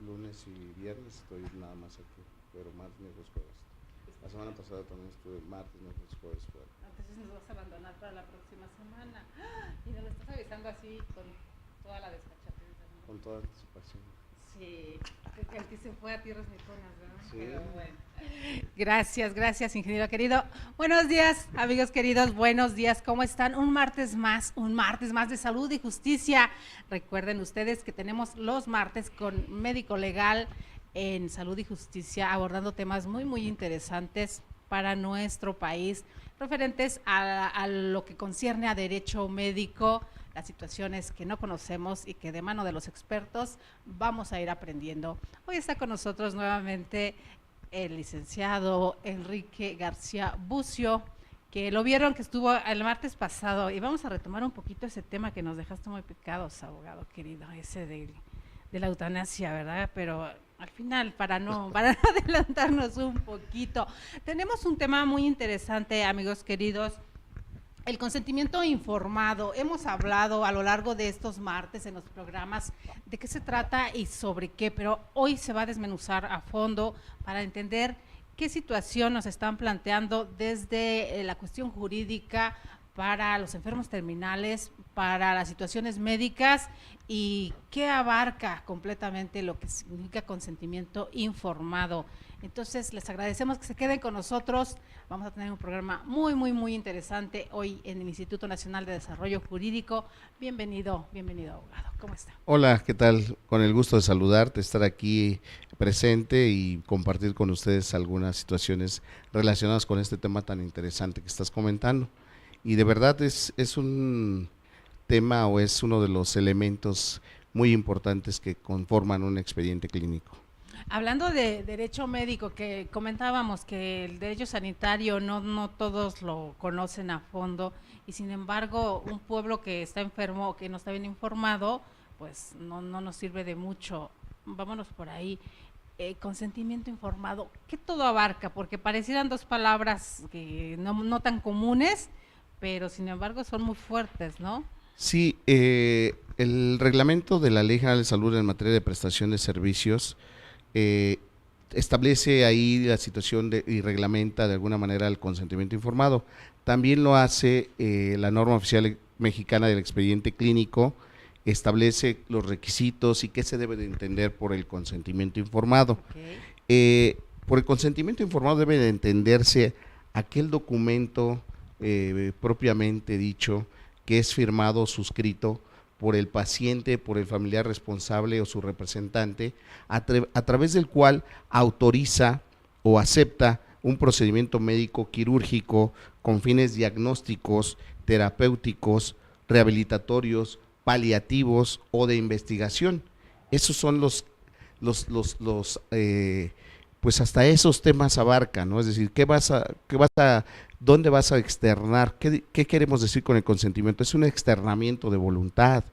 lunes y viernes estoy nada más aquí, pero martes, miércoles, jueves. La semana pasada también estuve martes, miércoles, jueves fuera. Entonces nos vas a abandonar para la próxima semana. Y nos lo estás avisando así con toda la desfachatez. Con toda anticipación. Sí, el que se fue a tierras niponas, ¿verdad? Sí. Pero bueno. Gracias, ingeniero querido. Buenos días, amigos queridos, buenos días, ¿cómo están? Un martes más de salud y justicia. Recuerden ustedes que tenemos los martes con médico legal en salud y justicia, abordando temas muy interesantes para nuestro país, referentes a lo que concierne a derecho médico, las situaciones que no conocemos y que de mano de los expertos vamos a ir aprendiendo. Hoy está con nosotros nuevamente el licenciado Enrique García Bucio, que lo vieron que estuvo el martes pasado, y vamos a retomar un poquito ese tema que nos dejaste muy picados, abogado querido, ese de la eutanasia, ¿verdad? Pero al final, para no adelantarnos un poquito, tenemos un tema muy interesante, amigos queridos. El consentimiento informado. Hemos hablado a lo largo de estos martes en los programas de qué se trata y sobre qué, pero hoy se va a desmenuzar a fondo para entender qué situación nos están planteando desde la cuestión jurídica para los enfermos terminales, para las situaciones médicas y qué abarca completamente lo que significa consentimiento informado. Entonces, les agradecemos que se queden con nosotros. Vamos a tener un programa muy interesante hoy en el Instituto Nacional de Desarrollo Jurídico. Bienvenido, abogado. ¿Cómo está? Hola, ¿qué tal? Con el gusto de saludarte, estar aquí presente y compartir con ustedes algunas situaciones relacionadas con este tema tan interesante que estás comentando. Y de verdad es un tema o es uno de los elementos muy importantes que conforman un expediente clínico. Hablando de derecho médico, que comentábamos que el derecho sanitario no todos lo conocen a fondo, y sin embargo un pueblo que está enfermo o que no está bien informado, pues no nos sirve de mucho. Vámonos por ahí. Consentimiento informado, ¿qué todo abarca? Porque parecieran dos palabras que no tan comunes, pero sin embargo son muy fuertes, ¿no? Sí, el reglamento de la Ley General de Salud en materia de prestación de servicios eh, establece ahí la situación y reglamenta de alguna manera el consentimiento informado. También lo hace la norma oficial mexicana del expediente clínico, establece los requisitos y qué se debe de entender por el consentimiento informado. Por el consentimiento informado debe de entenderse aquel documento propiamente dicho que es firmado o suscrito por el paciente, por el familiar responsable o su representante, a través del cual autoriza o acepta un procedimiento médico quirúrgico con fines diagnósticos, terapéuticos, rehabilitatorios, paliativos o de investigación. Esos son pues hasta esos temas abarcan, ¿no? Es decir, ¿dónde vas a externar? ¿Qué queremos decir con el consentimiento? Es un externamiento de voluntad,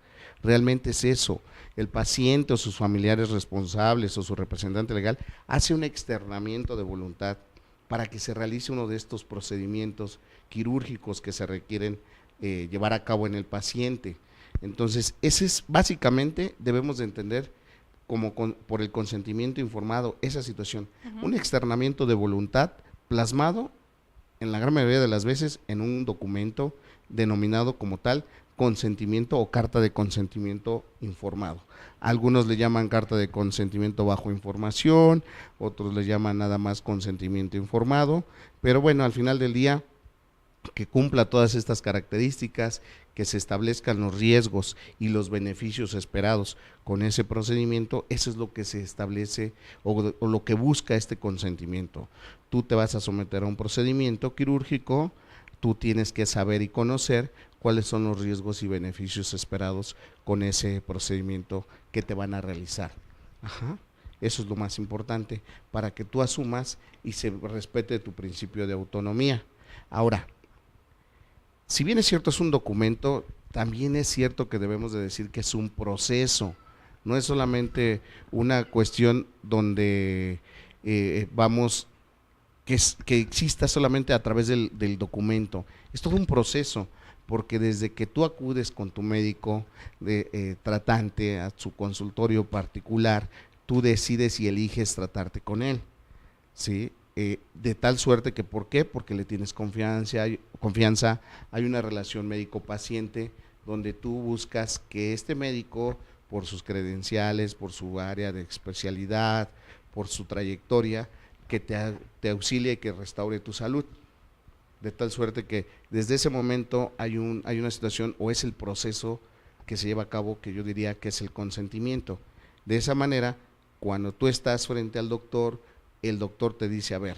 realmente es eso. El paciente o sus familiares responsables o su representante legal hace un externamiento de voluntad para que se realice uno de estos procedimientos quirúrgicos que se requieren llevar a cabo en el paciente. Entonces, ese es básicamente, debemos de entender por el consentimiento informado esa situación, un externamiento de voluntad plasmado en la gran mayoría de las veces en un documento denominado como tal consentimiento o carta de consentimiento informado. Algunos le llaman carta de consentimiento bajo información, otros le llaman nada más consentimiento informado, pero bueno, al final del día que cumpla todas estas características, que se establezcan los riesgos y los beneficios esperados con ese procedimiento, eso es lo que se establece o lo que busca este consentimiento. Tú te vas a someter a un procedimiento quirúrgico, tú tienes que saber y conocer cuáles son los riesgos y beneficios esperados con ese procedimiento que te van a realizar. Ajá. Eso es lo más importante para que tú asumas y se respete tu principio de autonomía. Ahora, si bien es cierto es un documento, también es cierto que debemos de decir que es un proceso, no es solamente una cuestión donde que exista solamente a través del documento, es todo un proceso, porque desde que tú acudes con tu médico tratante a su consultorio particular, tú decides y eliges tratarte con él, ¿sí? De tal suerte que, ¿por qué? Porque le tienes confianza, hay una relación médico-paciente donde tú buscas que este médico, por sus credenciales, por su área de especialidad, por su trayectoria, que te auxilie y que restaure tu salud. De tal suerte que desde ese momento hay una situación, o es el proceso que se lleva a cabo, que yo diría que es el consentimiento. De esa manera, cuando tú estás frente al doctor, el doctor te dice, a ver,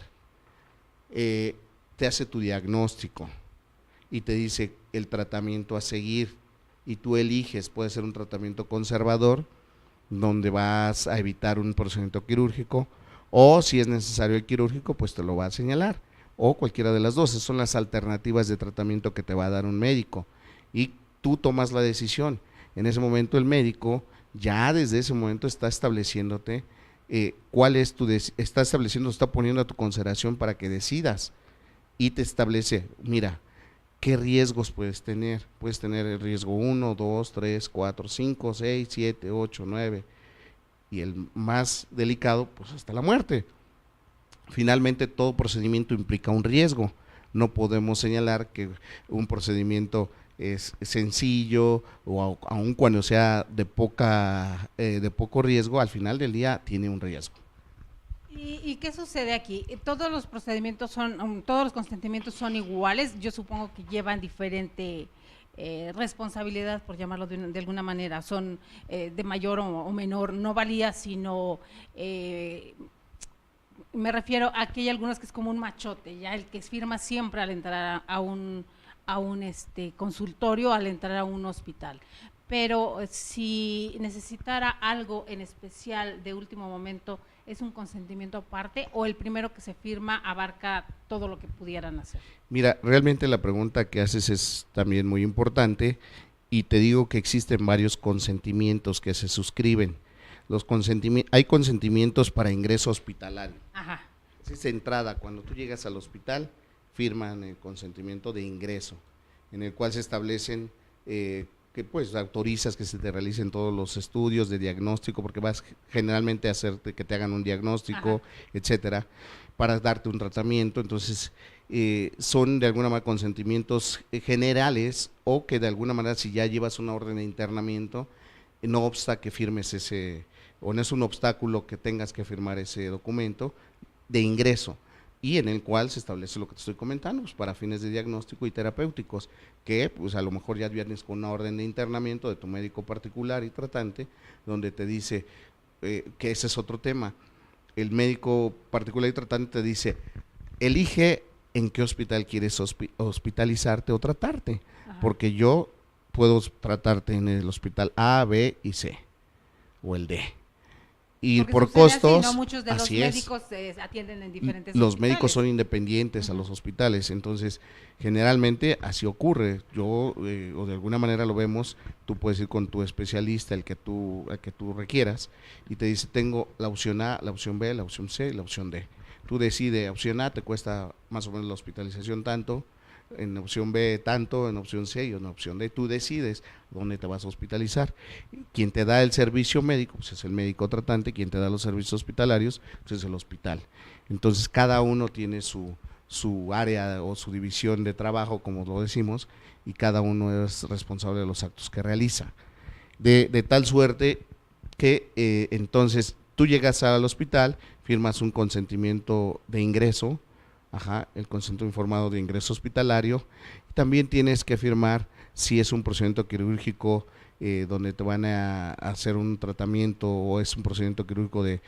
te hace tu diagnóstico y te dice el tratamiento a seguir, y tú eliges, puede ser un tratamiento conservador, donde vas a evitar un procedimiento quirúrgico, o si es necesario el quirúrgico, pues te lo va a señalar, o cualquiera de las dos. Esas son las alternativas de tratamiento que te va a dar un médico, y tú tomas la decisión. En ese momento el médico ya desde ese momento está estableciéndote cuál es está estableciendo, está poniendo a tu consideración para que decidas, y te establece, mira, ¿qué riesgos puedes tener? Puedes tener el riesgo 1, 2, 3, 4, 5, 6, 7, 8, 9, y el más delicado, pues hasta la muerte. Finalmente, todo procedimiento implica un riesgo. No podemos señalar que un procedimiento es sencillo, o aun cuando sea de poco riesgo, al final del día tiene un riesgo. ¿Y qué sucede aquí? Todos los procedimientos todos los consentimientos son iguales. Yo supongo que llevan diferente responsabilidad, por llamarlo de alguna manera. Son de mayor o menor, no valía, sino me refiero a que hay algunos que es como un machote, ya el que firma siempre al entrar a un consultorio, al entrar a un hospital. Pero si necesitara algo en especial de último momento, ¿es un consentimiento aparte o el primero que se firma abarca todo lo que pudieran hacer? Mira, realmente la pregunta que haces es también muy importante, y te digo que existen varios consentimientos que se suscriben. Hay consentimientos para ingreso hospitalario. Ajá. Es entrada, cuando tú llegas al hospital, firman el consentimiento de ingreso, en el cual se establecen que pues autorizas que se te realicen todos los estudios de diagnóstico, porque vas generalmente a hacerte que te hagan un diagnóstico, ajá, etcétera, para darte un tratamiento. Entonces son de alguna manera consentimientos generales, o que de alguna manera, si ya llevas una orden de internamiento, no obsta que firmes ese, o no es un obstáculo que tengas que firmar ese documento de ingreso, y en el cual se establece lo que te estoy comentando, pues, para fines de diagnóstico y terapéuticos, que pues a lo mejor ya vienes con una orden de internamiento de tu médico particular y tratante, donde te dice que ese es otro tema. El médico particular y tratante te dice, elige en qué hospital quieres hospitalizarte o tratarte, ajá, porque yo puedo tratarte en el hospital A, B y C, o el D. Y porque por costos, así, ¿no? Muchos de los médicos atienden en diferentes hospitales. Los médicos son independientes, uh-huh, a los hospitales, entonces generalmente así ocurre. Yo, o de alguna manera lo vemos, tú puedes ir con tu especialista, el que tú requieras, y te dice, tengo la opción A, la opción B, la opción C y la opción D. Tú decides, opción A te cuesta más o menos la hospitalización tanto, en opción B tanto, en opción C y en opción D. Tú decides dónde te vas a hospitalizar. Quien te da el servicio médico, pues es el médico tratante. Quien te da los servicios hospitalarios, pues es el hospital. Entonces cada uno tiene su área o su división de trabajo, como lo decimos, y cada uno es responsable de los actos que realiza. De tal suerte que entonces tú llegas al hospital, firmas un consentimiento de ingreso, ajá, el consentimiento informado de ingreso hospitalario. También tienes que firmar si es un procedimiento quirúrgico donde te van a hacer un tratamiento, o es un procedimiento quirúrgico de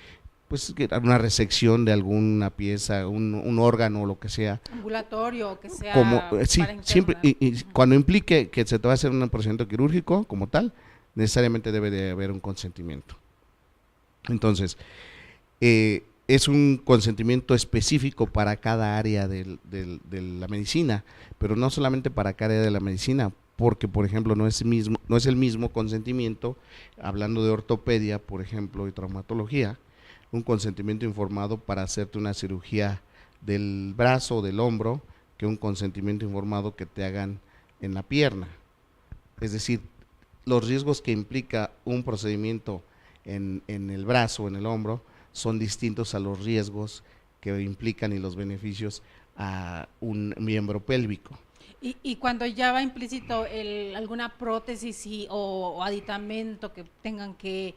pues una resección de alguna pieza, un órgano o lo que sea. Ambulatorio, o que sea. Como, sí, siempre, y cuando implique que se te va a hacer un procedimiento quirúrgico como tal, necesariamente debe de haber un consentimiento. Entonces, es un consentimiento específico para cada área de la medicina, pero no solamente para cada área de la medicina, porque por ejemplo no es el mismo consentimiento, hablando de ortopedia, por ejemplo, y traumatología, un consentimiento informado para hacerte una cirugía del brazo o del hombro, que un consentimiento informado que te hagan en la pierna. Es decir, los riesgos que implica un procedimiento en el brazo o en el hombro son distintos a los riesgos que implican y los beneficios a un miembro pélvico. Y cuando ya va implícito alguna prótesis o aditamento que tengan que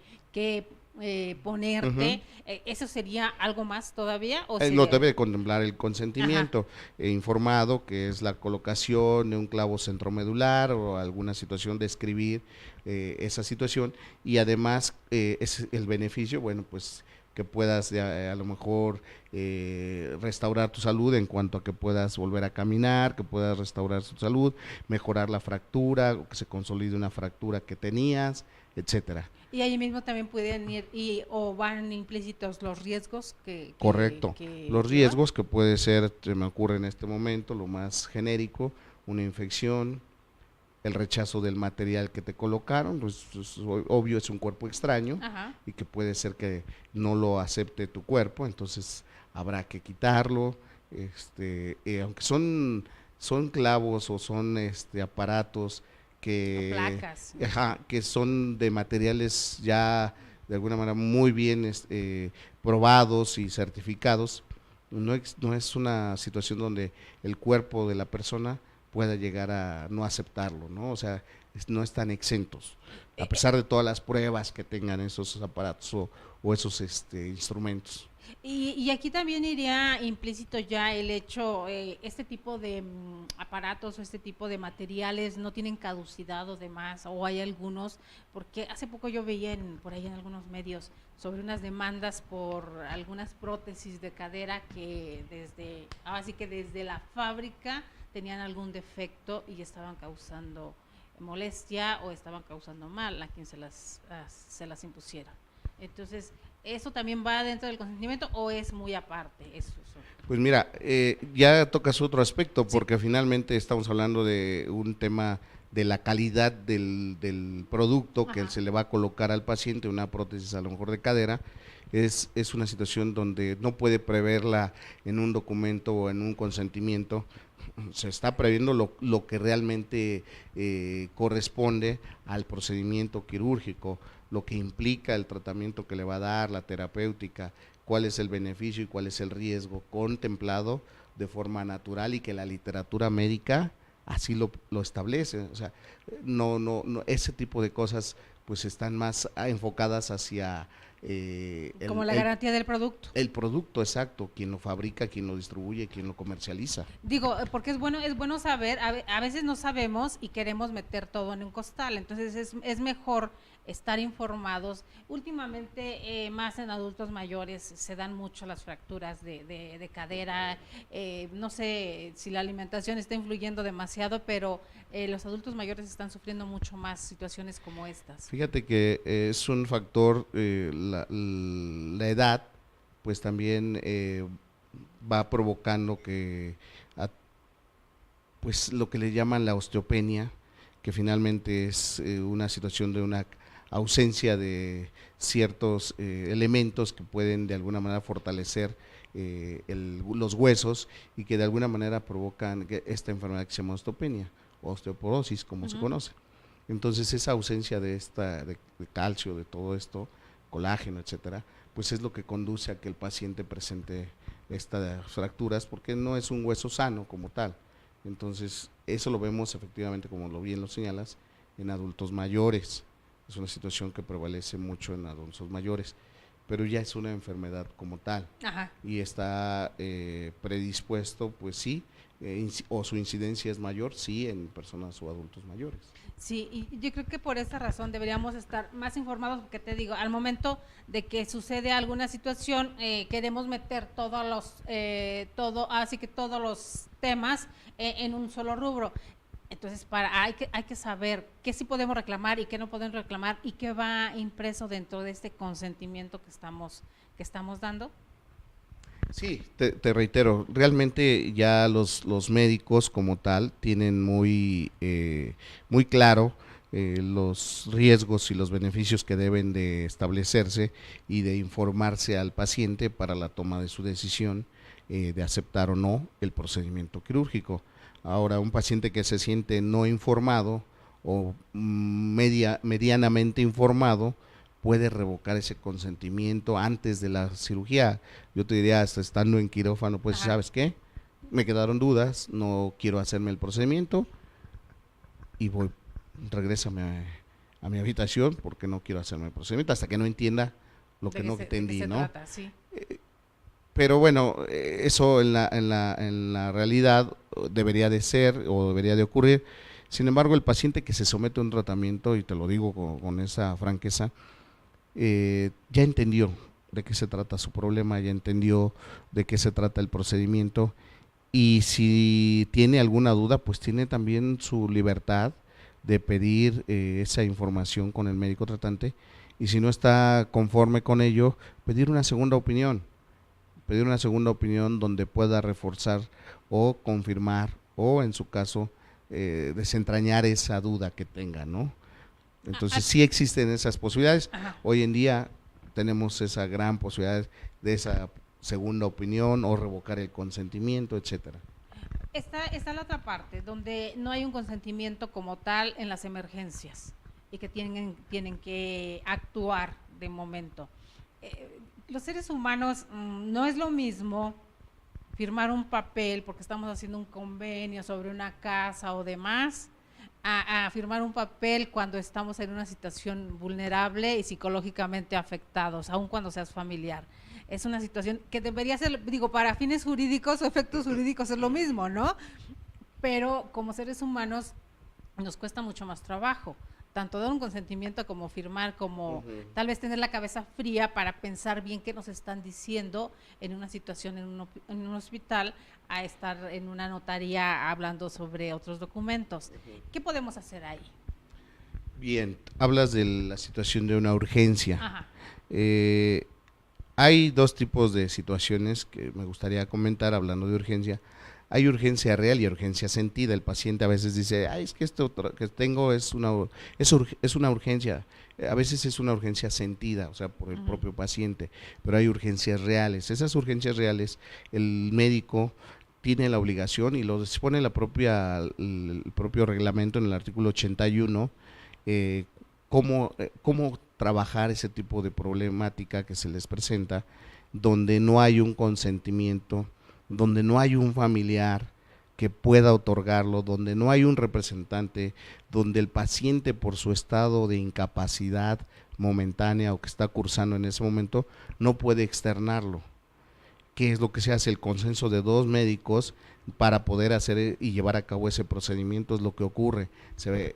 ponerte, ¿eso sería algo más todavía? ¿O Lo debe contemplar el consentimiento informado, que es la colocación de un clavo centromedular o alguna situación de escribir esa situación, y además es el beneficio, bueno, pues que puedas a lo mejor restaurar tu salud en cuanto a que puedas volver a caminar, que puedas restaurar tu salud, mejorar la fractura, que se consolide una fractura que tenías, etcétera. Y ahí mismo también pueden ir o van implícitos los riesgos Correcto, los riesgos que puede ser, se me ocurre en este momento, lo más genérico, una infección, el rechazo del material que te colocaron, pues obvio es un cuerpo extraño y que puede ser que no lo acepte tu cuerpo, entonces habrá que quitarlo, aunque son clavos o son aparatos que, placas, que son de materiales ya de alguna manera muy bien probados y certificados, no es una situación donde el cuerpo de la persona pueda llegar a no aceptarlo, ¿no? O sea, no están exentos, a pesar de todas las pruebas que tengan esos aparatos o esos instrumentos. Y aquí también iría implícito ya el hecho, este tipo de aparatos o este tipo de materiales no tienen caducidad o demás, o hay algunos, porque hace poco yo veía por ahí en algunos medios sobre unas demandas por algunas prótesis de cadera que desde la fábrica tenían algún defecto y estaban causando molestia o estaban causando mal a quien se las impusiera. Entonces, ¿eso también va dentro del consentimiento o es muy aparte? Pues mira, ya tocas otro aspecto, porque finalmente estamos hablando de un tema de la calidad del producto que se le va a colocar al paciente, una prótesis a lo mejor de cadera. Es una situación donde no puede preverla en un documento o en un consentimiento. Se está previendo lo que realmente corresponde al procedimiento quirúrgico, lo que implica el tratamiento que le va a dar, la terapéutica, cuál es el beneficio y cuál es el riesgo contemplado de forma natural y que la literatura médica así lo establece. O sea, no, ese tipo de cosas pues están más enfocadas hacia como la garantía del producto. El producto, exacto, quien lo fabrica, quien lo distribuye, quien lo comercializa. Digo, porque es bueno saber, a veces no sabemos y queremos meter todo en un costal, entonces es mejor estar informados. Últimamente, más en adultos mayores, se dan mucho las fracturas de cadera, no sé si la alimentación está influyendo demasiado, pero los adultos mayores están sufriendo mucho más situaciones como estas. Fíjate que es un factor, la edad, pues también va provocando que, pues lo que le llaman la osteopenia, que finalmente es una situación de una ausencia de ciertos elementos que pueden de alguna manera fortalecer los huesos y que de alguna manera provocan esta enfermedad que se llama osteopenia, osteoporosis, como se conoce. Entonces esa ausencia de calcio, de todo esto, colágeno, etcétera, pues es lo que conduce a que el paciente presente estas fracturas, porque no es un hueso sano como tal. Entonces eso lo vemos efectivamente, como bien lo señalas, en adultos mayores. Es una situación que prevalece mucho en adultos mayores, pero ya es una enfermedad como tal. Y está predispuesto, pues sí, o su incidencia es mayor, sí, en personas o adultos mayores. Sí, y yo creo que por esa razón deberíamos estar más informados, porque te digo, al momento de que sucede alguna situación, queremos meter todos los temas en un solo rubro. Entonces, hay que saber qué sí podemos reclamar y qué no podemos reclamar y qué va impreso dentro de este consentimiento que estamos dando. Sí, te reitero, realmente ya los médicos como tal tienen muy claro los riesgos y los beneficios que deben de establecerse y de informarse al paciente para la toma de su decisión de aceptar o no el procedimiento quirúrgico. Ahora, un paciente que se siente no informado o medianamente informado, puede revocar ese consentimiento antes de la cirugía. Yo te diría, hasta estando en quirófano, pues, Ajá. ¿sabes qué? Me quedaron dudas, no quiero hacerme el procedimiento y regrésame a mi habitación porque no quiero hacerme el procedimiento hasta que no entienda lo que no De qué entendí, se ¿no? trata? Sí. Pero bueno, eso en la realidad debería de ser o debería de ocurrir. Sin embargo, el paciente que se somete a un tratamiento, y te lo digo con esa franqueza, ya entendió de qué se trata su problema, ya entendió de qué se trata el procedimiento, y si tiene alguna duda, pues tiene también su libertad de pedir esa información con el médico tratante, y si no está conforme con ello, pedir una segunda opinión donde pueda reforzar o confirmar o en su caso desentrañar esa duda que tenga, ¿no? Ah, Entonces ah, sí existen esas posibilidades. ajá. Hoy en día tenemos esa gran posibilidad de esa segunda opinión o revocar el consentimiento, etcétera. Está la otra parte, donde no hay un consentimiento como tal en las emergencias y que tienen que actuar de momento. Los seres humanos no es lo mismo firmar un papel porque estamos haciendo un convenio sobre una casa o demás, a firmar un papel cuando estamos en una situación vulnerable y psicológicamente afectados, aun cuando seas familiar. Es una situación que debería ser, digo, para fines jurídicos o efectos jurídicos es lo mismo, ¿no? Pero como seres humanos nos cuesta mucho más trabajo, tanto dar un consentimiento como firmar, como tal vez tener la cabeza fría para pensar bien qué nos están diciendo en una situación en un hospital, a estar en una notaría hablando sobre otros documentos. ¿Qué podemos hacer ahí? Bien, hablas de la situación de una urgencia. Ajá. Eh, Hay dos tipos de situaciones que me gustaría comentar hablando de urgencia. Hay urgencia real y urgencia sentida. El paciente a veces dice, ay, es que esto que tengo es una urgencia. A veces es una urgencia sentida, o sea, por el Uh -huh. propio paciente, pero hay urgencias reales. Esas urgencias reales, el médico tiene la obligación y lo dispone el propio reglamento en el artículo 81, eh, cómo trabajar ese tipo de problemática que se les presenta, donde no hay un consentimiento, donde no hay un familiar que pueda otorgarlo, donde no hay un representante, donde el paciente por su estado de incapacidad momentánea o que está cursando en ese momento no puede externarlo. ¿Qué es lo que se hace? El consenso de dos médicos para poder hacer y llevar a cabo ese procedimiento es lo que ocurre. Se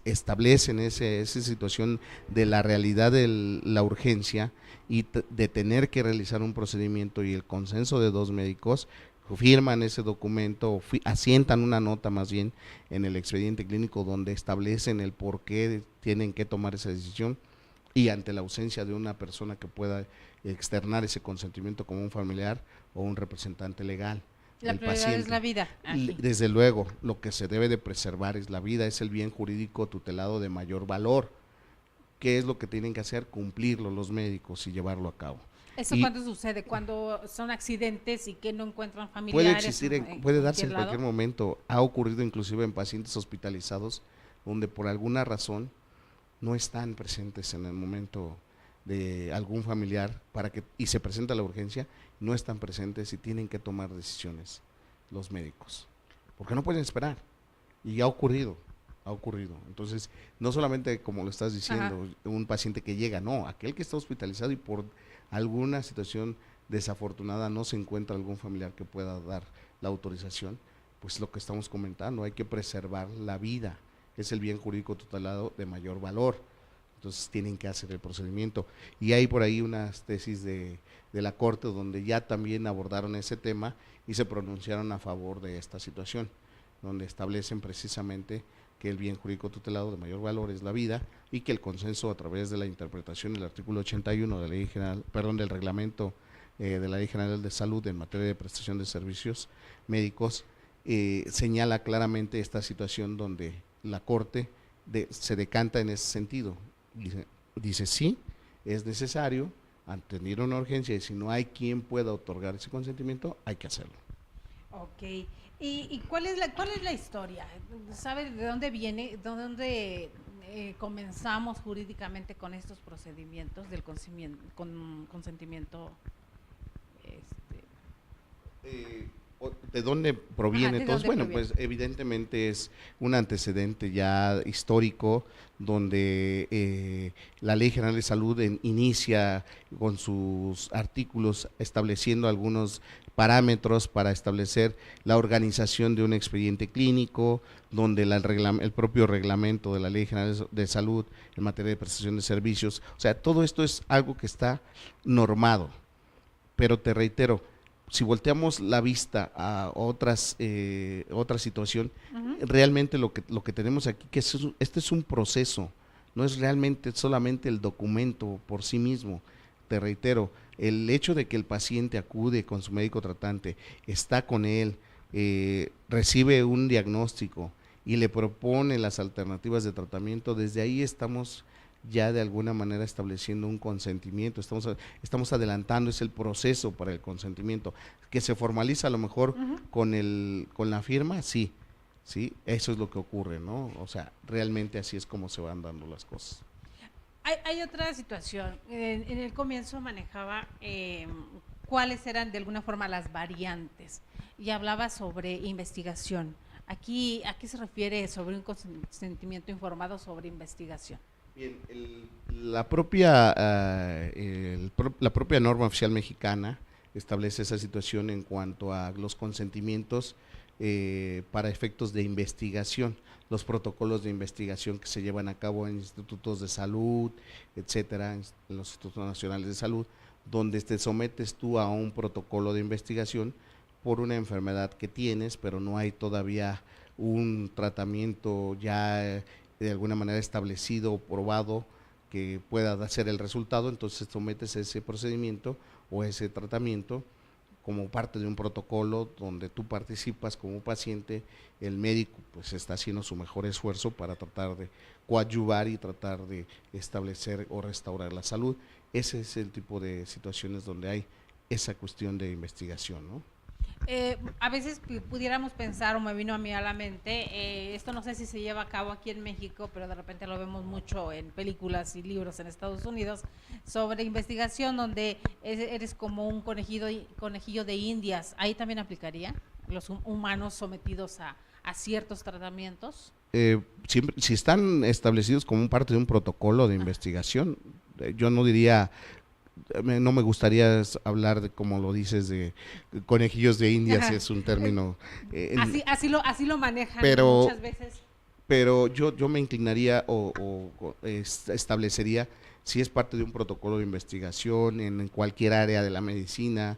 establece en esa situación de la realidad de la urgencia y de tener que realizar un procedimiento, y el consenso de dos médicos firman ese documento o asientan una nota más bien en el expediente clínico donde establecen el por qué tienen que tomar esa decisión, y ante la ausencia de una persona que pueda externar ese consentimiento como un familiar o un representante legal La del prioridad es paciente. la vida. Aquí. Desde luego, lo que se debe de preservar es la vida, es el bien jurídico tutelado de mayor valor. ¿Qué es lo que tienen que hacer? Cumplirlo los médicos y llevarlo a cabo. ¿Eso Y cuándo sucede? Cuando son accidentes y que no encuentran familiares puede darse en lado. cualquier momento. Ha ocurrido inclusive en pacientes hospitalizados donde por alguna razón no están presentes en el momento de algún familiar y se presenta la urgencia, no están presentes y tienen que tomar decisiones los médicos, porque no pueden esperar, y ha ocurrido. Entonces, no solamente como lo estás diciendo, ajá, un paciente que llega, no, aquel que está hospitalizado y por alguna situación desafortunada no se encuentra algún familiar que pueda dar la autorización, pues lo que estamos comentando, hay que preservar la vida, es el bien jurídico tutelado de mayor valor. Entonces tienen que hacer el procedimiento. Y hay por ahí unas tesis de la Corte donde ya también abordaron ese tema y se pronunciaron a favor de esta situación, donde establecen precisamente que el bien jurídico tutelado de mayor valor es la vida, y que el consenso a través de la interpretación del artículo 81 de la Ley General, del reglamento de la Ley General de Salud en materia de prestación de servicios médicos, señala claramente esta situación donde la Corte se decanta en ese sentido. Dice sí, es necesario atender una urgencia, y si no hay quien pueda otorgar ese consentimiento, hay que hacerlo. Ok, ¿y cuál es la historia? ¿Sabe de dónde viene? ¿Dónde comenzamos jurídicamente con estos procedimientos del consentimiento. ¿De dónde proviene? ¿De Entonces, dónde bueno, proviene? pues evidentemente es un antecedente ya histórico donde la Ley General de Salud inicia con sus artículos estableciendo algunos parámetros para establecer la organización de un expediente clínico, donde el propio reglamento de la Ley General de Salud en materia de prestación de servicios, o sea, todo esto es algo que está normado, pero te reitero, si volteamos la vista a otra situación, Ujú. realmente lo que tenemos aquí, que este es un proceso, no es realmente solamente el documento por sí mismo. Te reitero, el hecho de que el paciente acude con su médico tratante, está con él, recibe un diagnóstico y le propone las alternativas de tratamiento, desde ahí estamos ya de alguna manera estableciendo un consentimiento, estamos adelantando, es el proceso para el consentimiento, que se formaliza a lo mejor Ujú. con la firma, sí, sí, eso es lo que ocurre, ¿no? O sea, realmente así es como se van dando las cosas. Hay otra situación. En el comienzo manejaba cuáles eran de alguna forma las variantes y hablaba sobre investigación. Aquí, ¿a qué se refiere sobre un consentimiento informado sobre investigación? Bien, la propia norma oficial mexicana establece esa situación en cuanto a los consentimientos para efectos de investigación, los protocolos de investigación que se llevan a cabo en institutos de salud, etcétera, en los institutos nacionales de salud, donde te sometes tú a un protocolo de investigación por una enfermedad que tienes, pero no hay todavía un tratamiento ya de alguna manera establecido o probado que pueda hacer el resultado, entonces sometes ese procedimiento o ese tratamiento como parte de un protocolo donde tú participas como paciente, el médico pues está haciendo su mejor esfuerzo para tratar de coadyuvar y tratar de establecer o restaurar la salud. Ese es el tipo de situaciones donde hay esa cuestión de investigación, ¿no? A veces pudiéramos pensar, o me vino a mí a la mente, esto no sé si se lleva a cabo aquí en México, pero de repente lo vemos mucho en películas y libros en Estados Unidos, sobre investigación donde eres como un conejillo de indias. ¿Ahí también aplicaría los humanos sometidos a ciertos tratamientos? Siempre, si están establecidos como parte de un protocolo de investigación, yo no diría, no me gustaría hablar de, como lo dices, de conejillos de indias, Ajá. es un término, Así lo manejan pero, muchas veces. pero yo me inclinaría establecería si es parte de un protocolo de investigación en cualquier área de la medicina,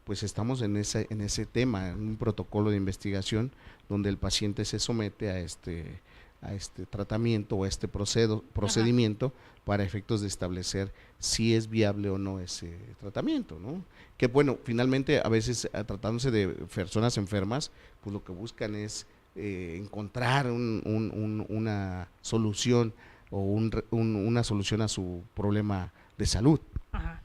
pues estamos en ese tema, en un protocolo de investigación donde el paciente se somete a este tratamiento o a este Ajá. procedimiento para efectos de establecer si es viable o no ese tratamiento, ¿no? Que bueno, finalmente a veces tratándose de personas enfermas, pues lo que buscan es encontrar una solución o una solución a su problema de salud. Ajá.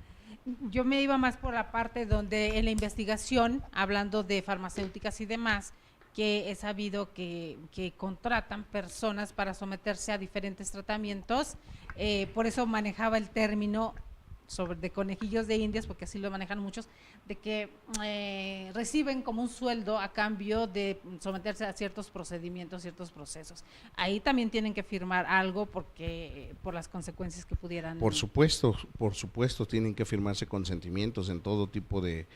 Yo me iba más por la parte donde en la investigación, hablando de farmacéuticas y demás, que he sabido que contratan personas para someterse a diferentes tratamientos, por eso manejaba el término sobre de conejillos de indias, porque así lo manejan muchos, de que reciben como un sueldo a cambio de someterse a ciertos procedimientos, ciertos procesos. Ahí también tienen que firmar algo porque por las consecuencias que pudieran. Por supuesto, tienen que firmarse consentimientos en todo tipo de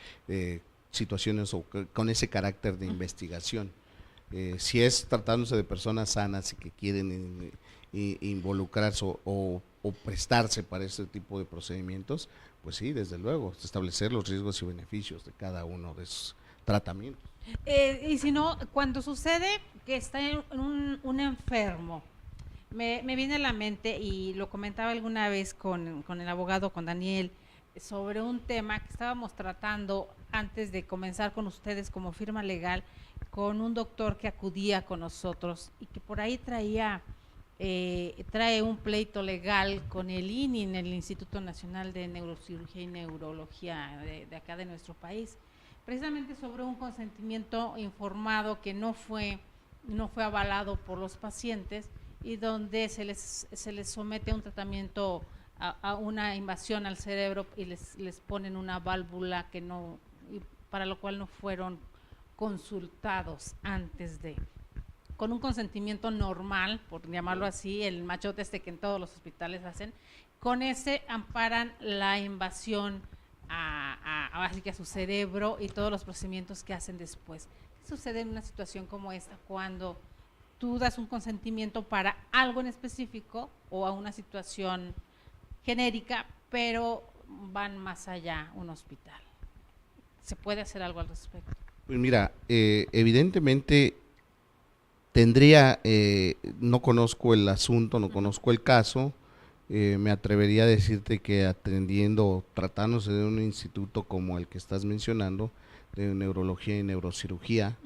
situaciones con ese carácter de investigación. Si es tratándose de personas sanas y que quieren involucrarse o prestarse para este tipo de procedimientos, pues sí, desde luego, establecer los riesgos y beneficios de cada uno de esos tratamientos. Y si no, cuando sucede que está un enfermo, me viene a la mente, y lo comentaba alguna vez con el abogado, con Daniel, sobre un tema que estábamos tratando antes de comenzar con ustedes como firma legal, con un doctor que acudía con nosotros y que por ahí trae un pleito legal con el INI, en el Instituto Nacional de Neurocirugía y Neurología de acá de nuestro país, precisamente sobre un consentimiento informado que no fue avalado por los pacientes, y donde se les somete a un tratamiento, a una invasión al cerebro y les ponen una válvula que no, para lo cual no fueron consultados antes de, con un consentimiento normal, por llamarlo así, el machote este que en todos los hospitales hacen, con ese amparan la invasión así que a su cerebro y todos los procedimientos que hacen después. ¿Qué sucede en una situación como esta cuando tú das un consentimiento para algo en específico o a una situación genérica, pero van más allá un hospital? ¿Se puede hacer algo al respecto? Pues mira, evidentemente tendría, no conozco el asunto, no conozco el caso, me atrevería a decirte que atendiendo, tratándose de un instituto como el que estás mencionando, de neurología y neurocirugía,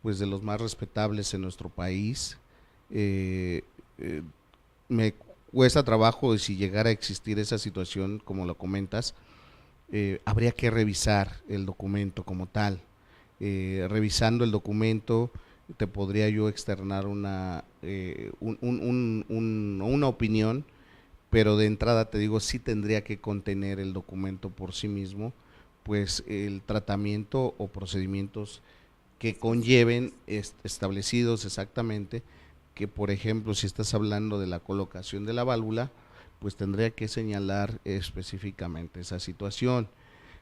pues de los más respetables en nuestro país, me cuesta trabajo, y si llegara a existir esa situación, como lo comentas, habría que revisar el documento como tal. Revisando el documento, te podría yo externar una opinión, pero de entrada te digo, sí tendría que contener el documento por sí mismo, pues el tratamiento o procedimientos que conlleven establecidos exactamente, que por ejemplo si estás hablando de la colocación de la válvula, pues tendría que señalar específicamente esa situación.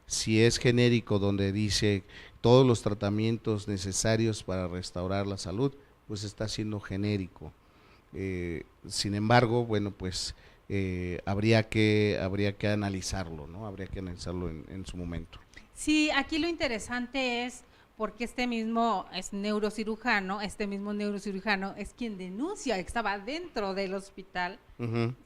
Si es genérico donde dice todos los tratamientos necesarios para restaurar la salud, pues está siendo genérico. Sin embargo, bueno, pues habría que analizarlo, ¿no? Habría que analizarlo en su momento. Sí, aquí lo interesante es porque este mismo neurocirujano es quien denuncia que estaba dentro del hospital,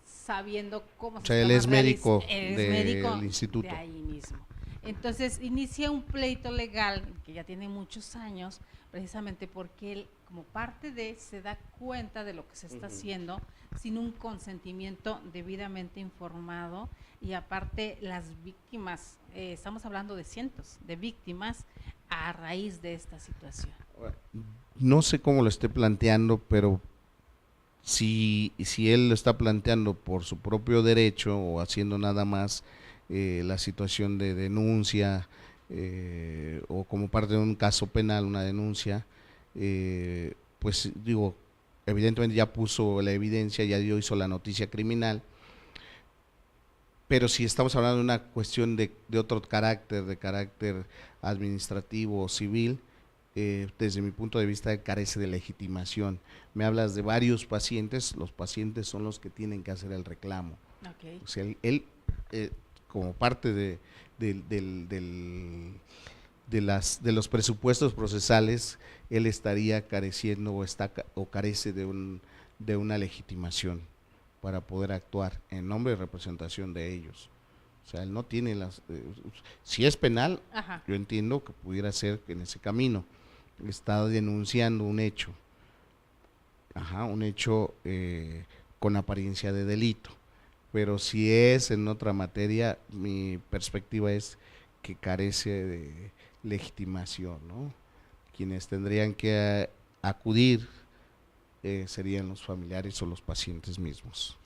sabiendo cómo o sea, él es médico del instituto. De ahí mismo. Entonces inicia un pleito legal que ya tiene muchos años, precisamente porque él, como parte de, se da cuenta de lo que se está haciendo sin un consentimiento debidamente informado, y aparte las víctimas, estamos hablando de cientos de víctimas a raíz de esta situación. No sé cómo lo esté planteando, pero si él lo está planteando por su propio derecho o haciendo nada más la situación de denuncia o como parte de un caso penal, una denuncia, pues digo, evidentemente ya puso la evidencia, ya hizo la noticia criminal, pero si estamos hablando de una cuestión de otro carácter, de carácter administrativo o civil, desde mi punto de vista carece de legitimación. Me hablas de varios pacientes, los pacientes son los que tienen que hacer el reclamo. Okay. O sea, él como parte de los presupuestos procesales, él estaría careciendo o carece de una legitimación para poder actuar en nombre y representación de ellos. O sea, él no tiene si es penal, ajá, yo entiendo que pudiera ser en ese camino. Está denunciando un hecho, un hecho con apariencia de delito. Pero si es en otra materia, mi perspectiva es que carece de legitimación, ¿no? Quienes tendrían que acudir serían los familiares o los pacientes mismos.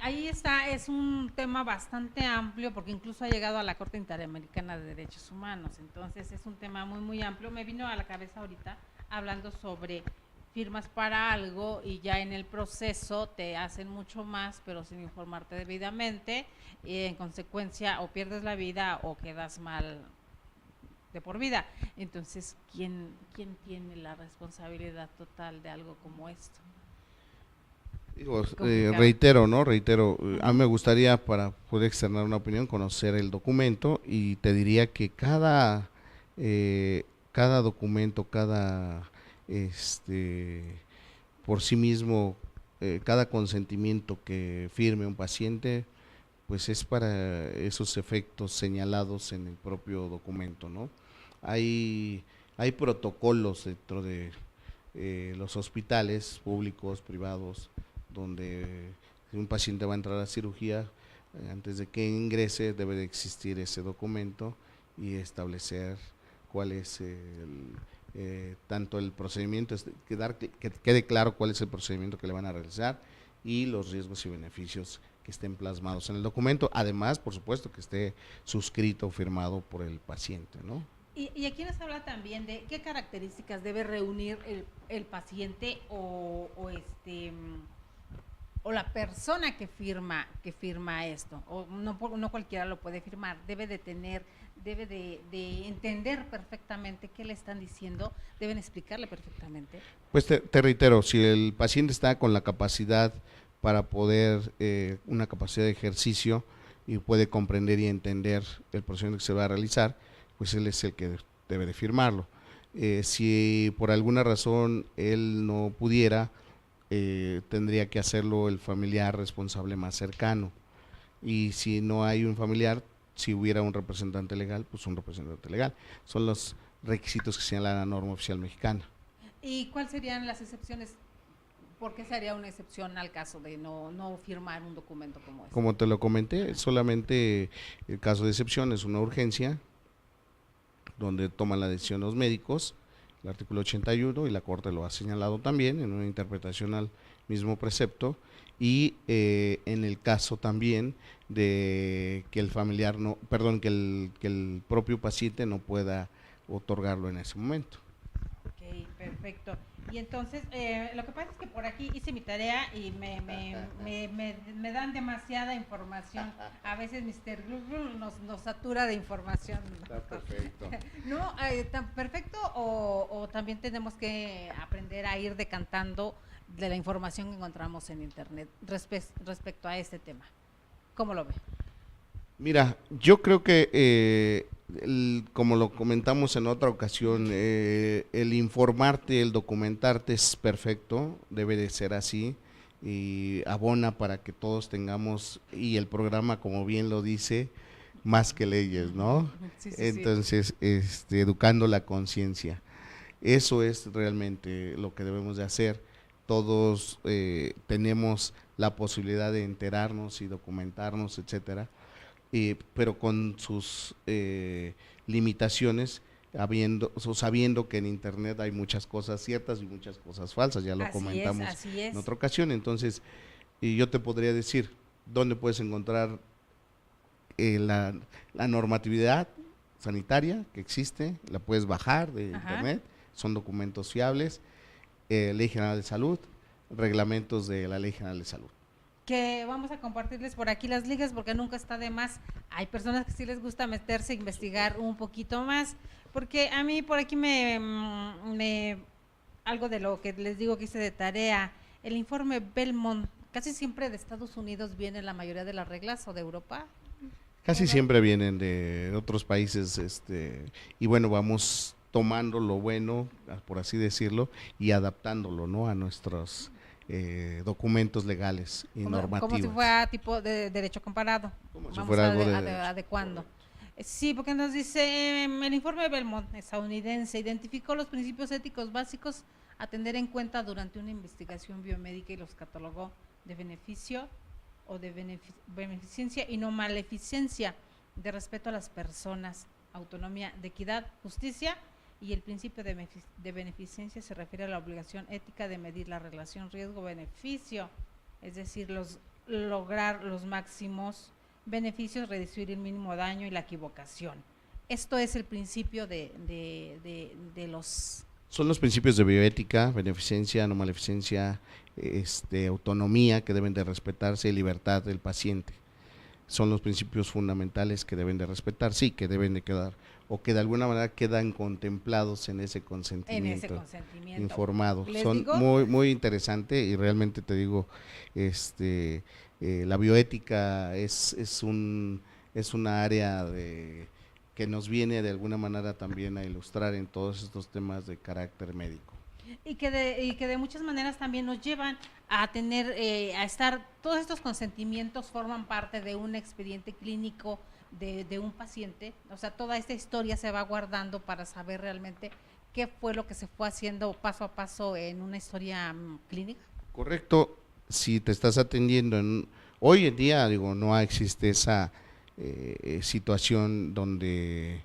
Ahí está, es un tema bastante amplio porque incluso ha llegado a la Corte Interamericana de Derechos Humanos, entonces es un tema muy muy amplio. Me vino a la cabeza ahorita hablando sobre firmas para algo y ya en el proceso te hacen mucho más, pero sin informarte debidamente, y en consecuencia o pierdes la vida o quedas mal de por vida. Entonces, ¿quién tiene la responsabilidad total de algo como esto? Digo, reitero, a mí me gustaría, para poder externar una opinión, conocer el documento, y te diría que cada documento, por sí mismo, cada consentimiento que firme un paciente, pues es para esos efectos señalados en el propio documento, ¿no? Hay protocolos dentro de los hospitales públicos, privados, donde si un paciente va a entrar a cirugía, antes de que ingrese debe de existir ese documento y establecer cuál es tanto el procedimiento, que quede claro cuál es el procedimiento que le van a realizar y los riesgos y beneficios que estén plasmados en el documento, además, por supuesto, que esté suscrito o firmado por el paciente, ¿no? Y aquí nos habla también de qué características debe reunir el paciente o la persona que firma esto, o no cualquiera lo puede firmar, debe de entender perfectamente qué le están diciendo, deben explicarle perfectamente. Pues te reitero, si el paciente está con la capacidad para poder, una capacidad de ejercicio y puede comprender y entender el procedimiento que se va a realizar, pues él es el que debe de firmarlo. Si por alguna razón él no pudiera, tendría que hacerlo el familiar responsable más cercano. Y si no hay un familiar, si hubiera un representante legal, pues un representante legal. Son los requisitos que señala la norma oficial mexicana. ¿Y cuáles serían las excepciones? ¿Por qué se haría una excepción al caso de no firmar un documento como este? Como te lo comenté, solamente el caso de excepción es una urgencia, donde toman la decisión los médicos, el artículo 81, y la Corte lo ha señalado también en una interpretación al mismo precepto, y en el caso también de que el familiar no, perdón, que el propio paciente no pueda otorgarlo en ese momento. Ok, perfecto. Y entonces, lo que pasa es que por aquí hice mi tarea y me dan demasiada información. A veces Mr. Google nos satura de información. Está perfecto. No, tan perfecto o también tenemos que aprender a ir decantando de la información que encontramos en internet respecto a este tema. ¿Cómo lo ve? Mira, yo creo que como lo comentamos en otra ocasión, el informarte, el documentarte es perfecto, debe de ser así y abona para que todos tengamos, y el programa, como bien lo dice, más que leyes, ¿no? Sí, Entonces, educando la conciencia. Eso es realmente lo que debemos de hacer. Todos tenemos la posibilidad de enterarnos y documentarnos, etcétera, pero con sus limitaciones, sabiendo que en internet hay muchas cosas ciertas y muchas cosas falsas, ya lo comentamos en otra ocasión. Entonces, yo te podría decir dónde puedes encontrar la normatividad sanitaria que existe, la puedes bajar de internet, son documentos fiables, Ley General de Salud, reglamentos de la Ley General de Salud. Que vamos a compartirles por aquí las ligas porque nunca está de más. Hay personas que sí les gusta meterse e investigar un poquito más, porque a mí por aquí algo de lo que les digo que hice de tarea, el informe Belmont, casi siempre de Estados Unidos viene la mayoría de las reglas, o de Europa. Casi siempre vienen de otros países, y bueno, vamos tomando lo bueno, por así decirlo, y adaptándolo, ¿no?, a nuestros documentos legales y normativos. Como si fuera tipo de derecho comparado. Como si fuera algo de adecuando. Sí, porque nos dice el informe Belmont estadounidense identificó los principios éticos básicos a tener en cuenta durante una investigación biomédica y los catalogó de beneficio o de beneficencia y no maleficencia, de respeto a las personas, autonomía, de equidad, justicia. Y el principio de beneficencia se refiere a la obligación ética de medir la relación riesgo-beneficio, es decir, lograr los máximos beneficios, reducir el mínimo daño y la equivocación. Esto es el principio de los... Son los principios de bioética, beneficencia, no maleficencia, autonomía que deben de respetarse y libertad del paciente. Son los principios fundamentales que deben de respetar, sí, que deben de quedar, o que de alguna manera quedan contemplados en ese consentimiento, informado. Son muy, muy interesante, y realmente te digo, la bioética es una área que nos viene de alguna manera también a ilustrar en todos estos temas de carácter médico. Y que de muchas maneras también nos llevan a tener, a estar, todos estos consentimientos forman parte de un expediente clínico de un paciente, o sea, toda esta historia se va guardando para saber realmente qué fue lo que se fue haciendo paso a paso en una historia clínica. Correcto, si te estás atendiendo hoy en día, no existe esa situación donde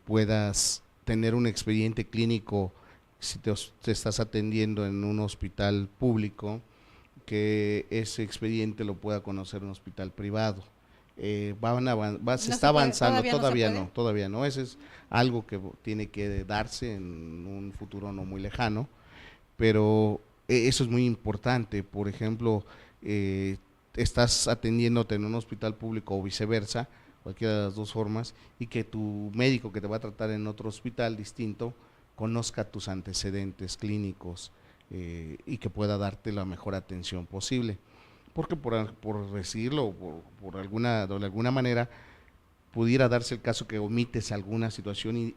puedas tener un expediente clínico si te estás atendiendo en un hospital público, que ese expediente lo pueda conocer un hospital privado. Se está avanzando, todavía no, eso es algo que tiene que darse en un futuro no muy lejano, pero eso es muy importante. Por ejemplo, estás atendiéndote en un hospital público o viceversa, cualquiera de las dos formas, y que tu médico que te va a tratar en otro hospital distinto conozca tus antecedentes clínicos, y que pueda darte la mejor atención posible. Porque por decirlo, de alguna manera, pudiera darse el caso que omites alguna situación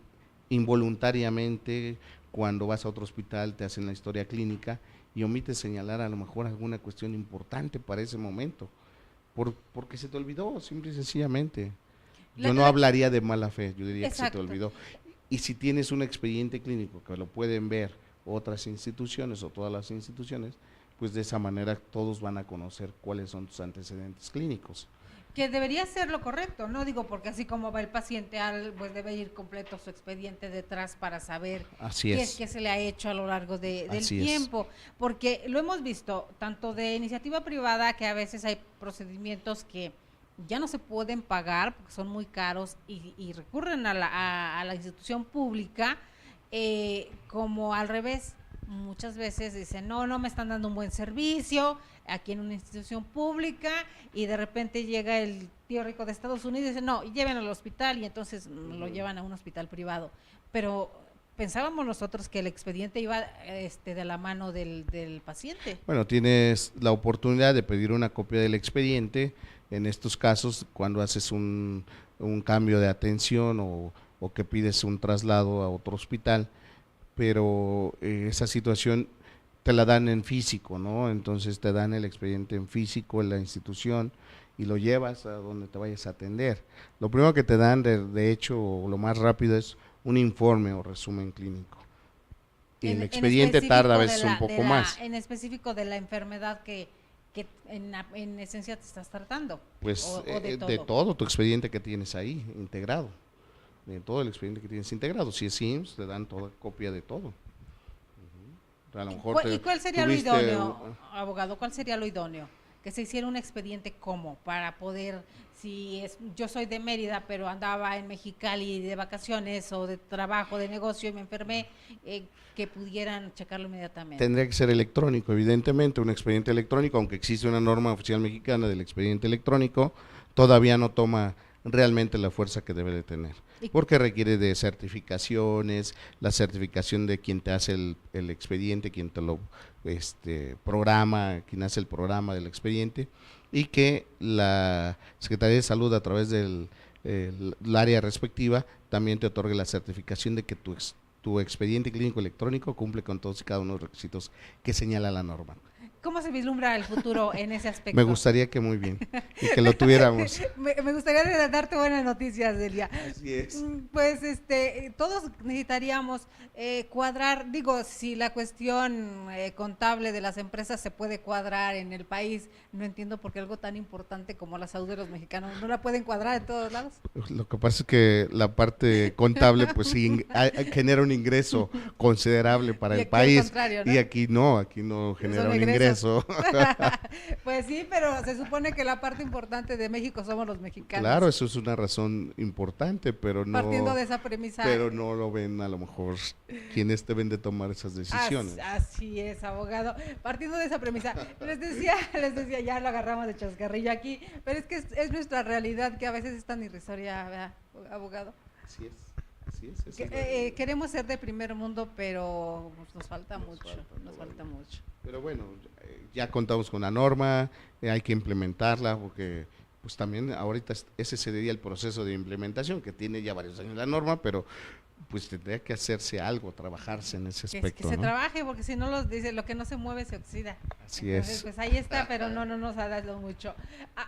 involuntariamente cuando vas a otro hospital, te hacen la historia clínica y omites señalar a lo mejor alguna cuestión importante para ese momento, porque se te olvidó, simple y sencillamente. Yo no hablaría de mala fe, yo diría Exacto. Que se te olvidó. Y si tienes un expediente clínico que lo pueden ver otras instituciones o todas las instituciones, pues de esa manera todos van a conocer cuáles son tus antecedentes clínicos. Que debería ser lo correcto, ¿no? Digo, porque así como va el paciente, pues debe ir completo su expediente detrás para saber qué se le ha hecho a lo largo del tiempo. Porque lo hemos visto, tanto de iniciativa privada, que a veces hay procedimientos que ya no se pueden pagar porque son muy caros y recurren a la institución pública, como al revés. Muchas veces dicen, no me están dando un buen servicio aquí en una institución pública, y de repente llega el tío rico de Estados Unidos y dice, no, llévenlo al hospital, y entonces lo llevan a un hospital privado. Pero pensábamos nosotros que el expediente iba de la mano del paciente. Bueno, tienes la oportunidad de pedir una copia del expediente en estos casos cuando haces un cambio de atención o que pides un traslado a otro hospital, pero esa situación te la dan en físico, ¿no? Entonces te dan el expediente en físico en la institución y lo llevas a donde te vayas a atender. Lo primero que te dan, de hecho, lo más rápido, es un informe o resumen clínico. Y el expediente tarda a veces un poco más. En específico de la enfermedad que en esencia te estás tratando. Pues o de todo tu expediente que tienes ahí integrado. De todo el expediente que tienes integrado. Si es IMSS, te dan toda copia de todo. A lo mejor ¿Y cuál sería lo idóneo, abogado? ¿Cuál sería lo idóneo? Que se hiciera un expediente ¿cómo? Para poder, yo soy de Mérida, pero andaba en Mexicali de vacaciones o de trabajo, de negocio, y me enfermé, que pudieran checarlo inmediatamente. Tendría que ser electrónico, evidentemente, un expediente electrónico, aunque existe una norma oficial mexicana del expediente electrónico, todavía no toma realmente la fuerza que debe de tener, porque requiere de certificaciones, la certificación de quien te hace el expediente, quien te lo programa, quien hace el programa del expediente, y que la Secretaría de Salud, a través del área respectiva, también te otorgue la certificación de que tu expediente clínico electrónico cumple con todos y cada uno de los requisitos que señala la norma. ¿Cómo se vislumbra el futuro en ese aspecto? Me gustaría que muy bien, y que lo tuviéramos. me gustaría darte buenas noticias, Delia. Así es. Pues todos necesitaríamos cuadrar, si la cuestión contable de las empresas se puede cuadrar en el país, no entiendo por qué algo tan importante como la salud de los mexicanos no la pueden cuadrar en todos lados. Lo que pasa es que la parte contable pues sí genera un ingreso considerable para el país, ¿no? Y aquí no genera un ingreso. Pues sí, pero se supone que la parte importante de México somos los mexicanos. Claro, eso es una razón importante, pero no. Partiendo de esa premisa. Pero no lo ven a lo mejor quienes deben de tomar esas decisiones. Así es, abogado. Partiendo de esa premisa, les decía, ya lo agarramos de chascarrillo aquí, pero es que es nuestra realidad que a veces es tan irrisoria, ¿verdad, abogado? Así es. Queremos ser de primer mundo, pero nos falta mucho. Pero bueno, ya contamos con la norma, hay que implementarla, porque pues también ahorita ese sería el proceso de implementación, que tiene ya varios años la norma, pero pues tendría que hacerse algo, trabajarse en ese aspecto. Que se trabaje, porque si no lo que no se mueve se oxida. Así Entonces, es. Pues ahí está, pero no nos ha dado mucho.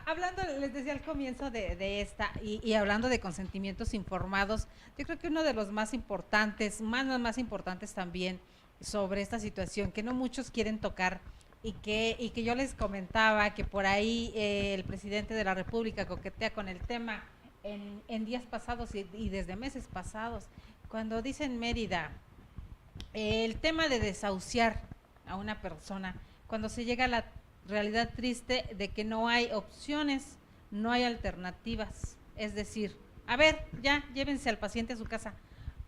Hablando, les decía al comienzo de esta, y hablando de consentimientos informados, yo creo que uno de los más importantes, más importantes también, sobre esta situación, que no muchos quieren tocar, y que yo les comentaba que por ahí el presidente de la República coquetea con el tema, en días pasados y desde meses pasados, cuando dicen Mérida, el tema de desahuciar a una persona, cuando se llega a la realidad triste de que no hay opciones, no hay alternativas, es decir, a ver, ya, llévense al paciente a su casa.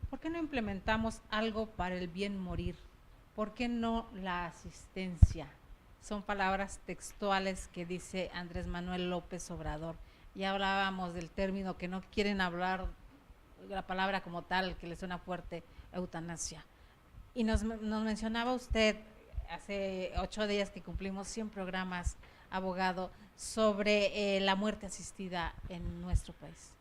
¿Por qué no implementamos algo para el bien morir? ¿Por qué no la asistencia? Son palabras textuales que dice Andrés Manuel López Obrador. Ya hablábamos del término que no quieren hablar, la palabra como tal, que le suena fuerte, eutanasia. Y nos mencionaba usted hace 8 días que cumplimos 100 programas, abogado, sobre la muerte asistida en nuestro país.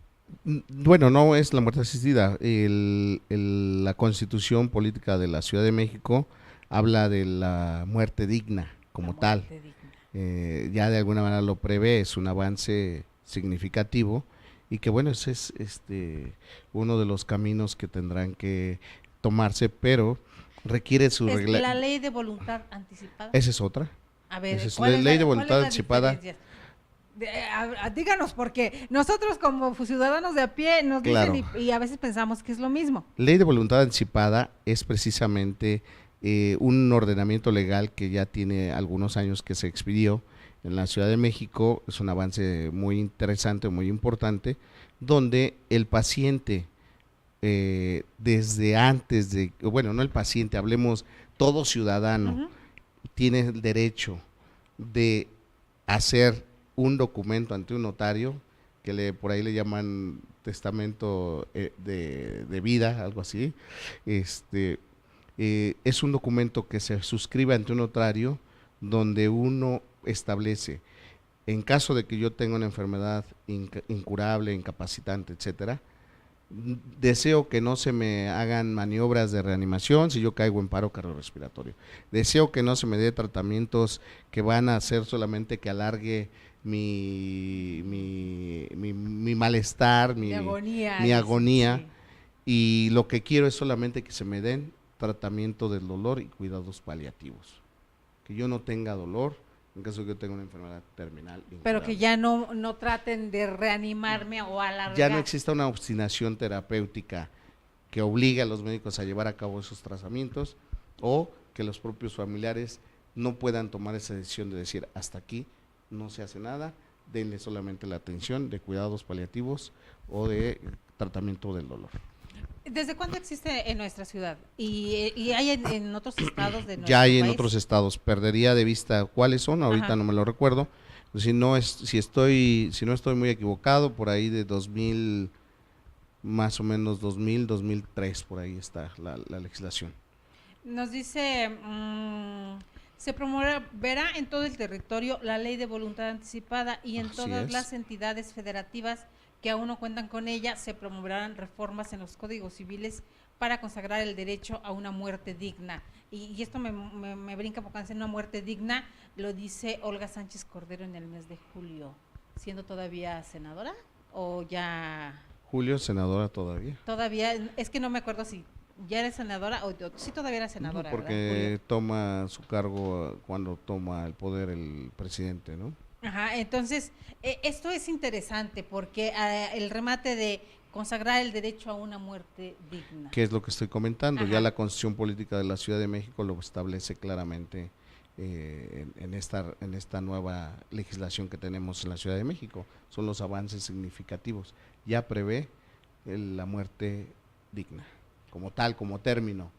Bueno, no es la muerte asistida. La Constitución Política de la Ciudad de México habla de la muerte digna como tal. Digna. Ya de alguna manera lo prevé, es un avance significativo y que bueno, ese es uno de los caminos que tendrán que tomarse, pero requiere su regla. La ley de voluntad anticipada. Esa es otra. A ver, esa es la ley de voluntad anticipada. Díganos, porque nosotros como ciudadanos de a pie nos dicen y a veces pensamos que es lo mismo. Ley de voluntad anticipada es precisamente un ordenamiento legal que ya tiene algunos años que se expidió en la Ciudad de México. Es un avance muy interesante, muy importante, donde el paciente desde antes de, bueno, no el paciente, hablemos todo ciudadano, tiene el derecho de hacer un documento ante un notario, que por ahí le llaman testamento de vida, algo así. Es un documento que se suscribe ante un notario donde uno establece, en caso de que yo tenga una enfermedad incurable, incapacitante, etcétera, deseo que no se me hagan maniobras de reanimación si yo caigo en paro cardiorrespiratorio. Deseo que no se me dé tratamientos que van a hacer solamente que alargue mi malestar, mi agonía. Sí. Y lo que quiero es solamente que se me den tratamiento del dolor y cuidados paliativos. Que yo no tenga dolor en caso de que yo tenga una enfermedad terminal. Pero que ya no traten de reanimarme o alargar. Ya no exista una obstinación terapéutica que obligue a los médicos a llevar a cabo esos tratamientos, o que los propios familiares no puedan tomar esa decisión de decir, hasta aquí no se hace nada, denle solamente la atención de cuidados paliativos o de tratamiento del dolor. ¿Desde cuándo existe en nuestra ciudad? ¿Y hay en otros estados de nuestro país? Ya hay en otros estados. Perdería de vista cuáles son, ahorita no me lo recuerdo. Si no estoy muy equivocado, por ahí de 2000, más o menos 2003, por ahí está la legislación. Nos dice, se promoverá en todo el territorio la ley de voluntad anticipada y en todas las entidades federativas que aún no cuentan con ella, se promoverán reformas en los códigos civiles para consagrar el derecho a una muerte digna. Y esto me brinca porque dice una muerte digna, lo dice Olga Sánchez Cordero en el mes de julio, siendo todavía senadora o ya... Julio, senadora todavía. Todavía, es que no me acuerdo si ya era senadora o sí todavía era senadora. No, porque toma su cargo cuando toma el poder el presidente, ¿no? Ajá, entonces, esto es interesante porque el remate de consagrar el derecho a una muerte digna. ¿Qué es lo que estoy comentando? Ya la Constitución Política de la Ciudad de México lo establece claramente en esta nueva legislación que tenemos en la Ciudad de México. Son los avances significativos. Ya prevé la muerte digna, como tal, como término.